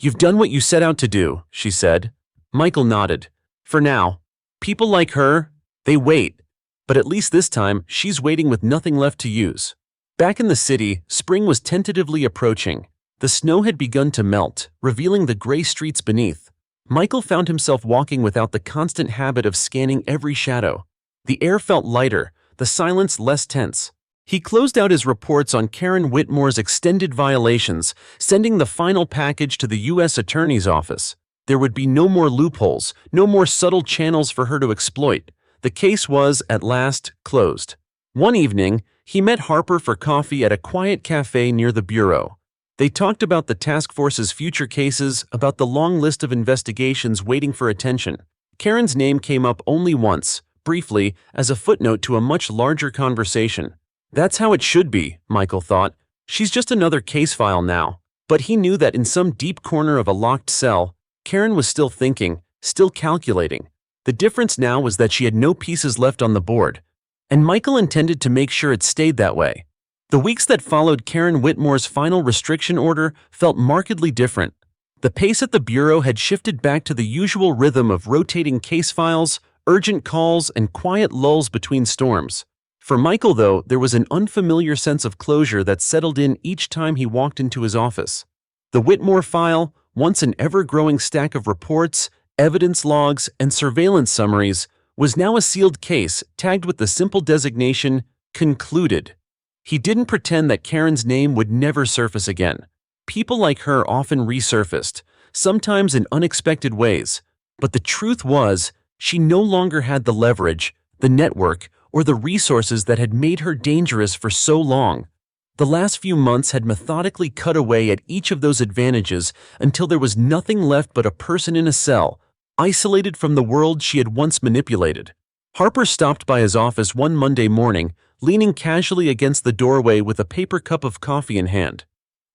"You've done what you set out to do," she said. Michael nodded. "For now. People like her, they wait. But at least this time, she's waiting with nothing left to use." Back in the city, spring was tentatively approaching. The snow had begun to melt, revealing the gray streets beneath. Michael found himself walking without the constant habit of scanning every shadow. The air felt lighter, the silence less tense. He closed out his reports on Karen Whitmore's extended violations, sending the final package to the U.S. Attorney's Office. There would be no more loopholes, no more subtle channels for her to exploit. The case was, at last, closed. One evening, he met Harper for coffee at a quiet cafe near the bureau. They talked about the task force's future cases, about the long list of investigations waiting for attention. Karen's name came up only once, briefly, as a footnote to a much larger conversation. That's how it should be, Michael thought. She's just another case file now. But he knew that in some deep corner of a locked cell, Karen was still thinking, still calculating. The difference now was that she had no pieces left on the board, and Michael intended to make sure it stayed that way. The weeks that followed Karen Whitmore's final restriction order felt markedly different. The pace at the bureau had shifted back to the usual rhythm of rotating case files, urgent calls, and quiet lulls between storms. For Michael, though, there was an unfamiliar sense of closure that settled in each time he walked into his office. The Whitmore file, once an ever-growing stack of reports, evidence logs, and surveillance summaries, was now a sealed case tagged with the simple designation, "Concluded." He didn't pretend that Karen's name would never surface again. People like her often resurfaced, sometimes in unexpected ways. But the truth was, she no longer had the leverage, the network, or the resources that had made her dangerous for so long. The last few months had methodically cut away at each of those advantages until there was nothing left but a person in a cell, isolated from the world she had once manipulated. Harper stopped by his office one Monday morning, leaning casually against the doorway with a paper cup of coffee in hand.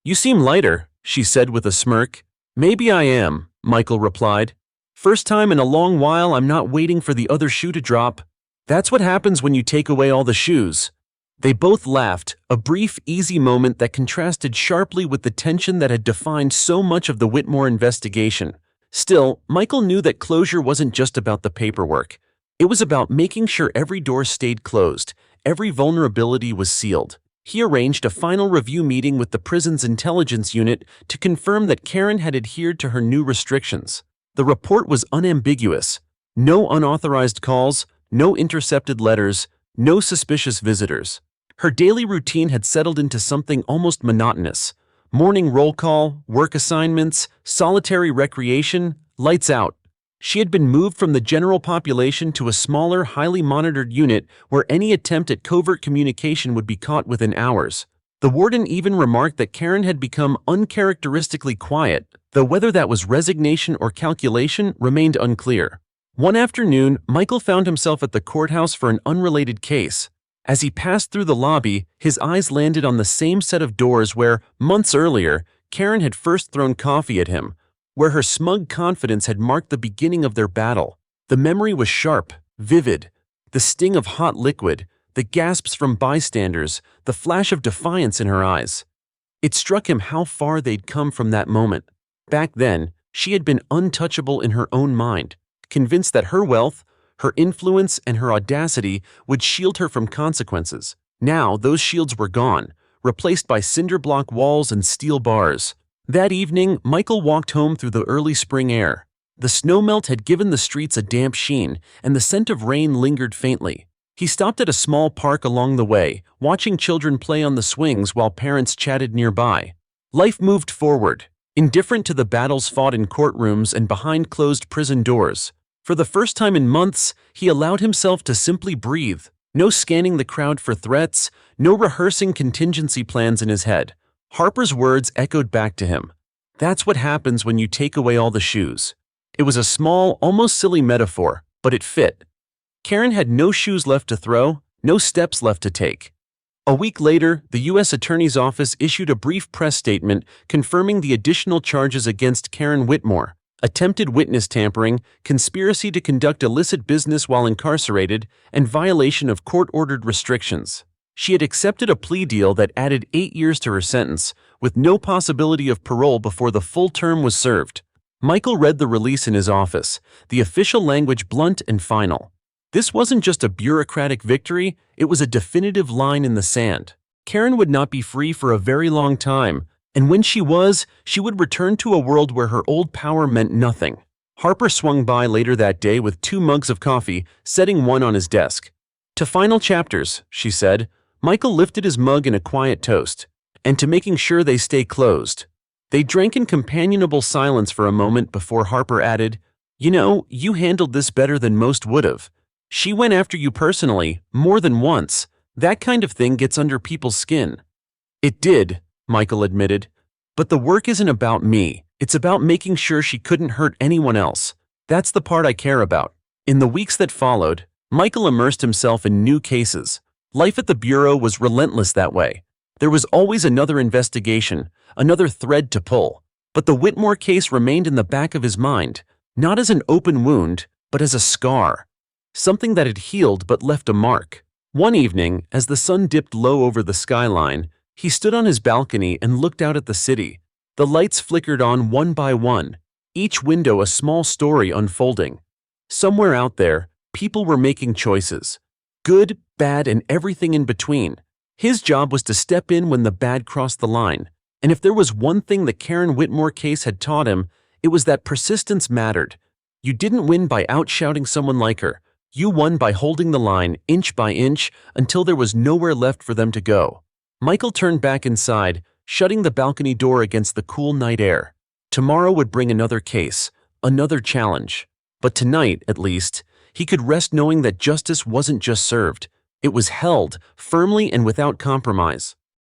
"You seem lighter," she said with a smirk. "Maybe I am," Michael replied. "First time in a long while I'm not waiting for the other shoe to drop. That's what happens when you take away all the shoes." They both laughed, a brief, easy moment that contrasted sharply with the tension that had defined so much of the Whitmore investigation. Still, Michael knew that closure wasn't just about the paperwork. It was about making sure every door stayed closed, every vulnerability was sealed. He arranged a final review meeting with the prison's intelligence unit to confirm that Karen had adhered to her new restrictions. The report was unambiguous. No unauthorized calls, no intercepted letters, no suspicious visitors. Her daily routine had settled into something almost monotonous. Morning roll call, work assignments, solitary recreation, lights out. She had been moved from the general population to a smaller, highly monitored unit where any attempt at covert communication would be caught within hours. The warden even remarked that Karen had become uncharacteristically quiet, though whether that was resignation or calculation remained unclear. One afternoon, Michael found himself at the courthouse for an unrelated case. As he passed through the lobby, his eyes landed on the same set of doors where, months earlier, Karen had first thrown coffee at him, where her smug confidence had marked the beginning of their battle. The memory was sharp, vivid. The sting of hot liquid, the gasps from bystanders, the flash of defiance in her eyes. It struck him how far they'd come from that moment. Back then, she had been untouchable in her own mind, convinced that her wealth, her influence, and her audacity would shield her from consequences. Now, those shields were gone, replaced by cinder block walls and steel bars. That evening, Michael walked home through the early spring air. The snowmelt had given the streets a damp sheen, and the scent of rain lingered faintly. He stopped at a small park along the way, watching children play on the swings while parents chatted nearby. Life moved forward, indifferent to the battles fought in courtrooms and behind closed prison doors. For the first time in months, he allowed himself to simply breathe. No scanning the crowd for threats, no rehearsing contingency plans in his head. Harper's words echoed back to him. That's what happens when you take away all the shoes. It was a small, almost silly metaphor, but it fit. Karen had no shoes left to throw, no steps left to take. A week later, the U.S. Attorney's Office issued a brief press statement confirming the additional charges against Karen Whitmore: attempted witness tampering, conspiracy to conduct illicit business while incarcerated, and violation of court-ordered restrictions. She had accepted a plea deal that added 8 years to her sentence, with no possibility of parole before the full term was served. Michael read the release in his office, the official language blunt and final. This wasn't just a bureaucratic victory, it was a definitive line in the sand. Karen would not be free for a very long time, and when she was, she would return to a world where her old power meant nothing. Harper swung by later that day with 2 mugs of coffee, setting one on his desk. "To final chapters," she said. Michael lifted his mug in a quiet toast. "And to making sure they stay closed." They drank in companionable silence for a moment before Harper added, "You know, you handled this better than most would have. She went after you personally, more than once. That kind of thing gets under people's skin." "It did," Michael admitted. "But the work isn't about me. It's about making sure she couldn't hurt anyone else. That's the part I care about." In the weeks that followed, Michael immersed himself in new cases. Life at the Bureau was relentless that way. There was always another investigation, another thread to pull. But the Whitmore case remained in the back of his mind, not as an open wound, but as a scar. Something that had healed but left a mark. One evening, as the sun dipped low over the skyline, he stood on his balcony and looked out at the city. The lights flickered on one by one, each window a small story unfolding. Somewhere out there, people were making choices. Good, bad, and everything in between. His job was to step in when the bad crossed the line. And if there was one thing the Karen Whitmore case had taught him, it was that persistence mattered. You didn't win by outshouting someone like her. You won by holding the line, inch by inch, until there was nowhere left for them to go. Michael turned back inside, shutting the balcony door against the cool night air. Tomorrow would bring another case, another challenge. But tonight, at least, he could rest knowing that justice wasn't just served. It was held, firmly and without compromise.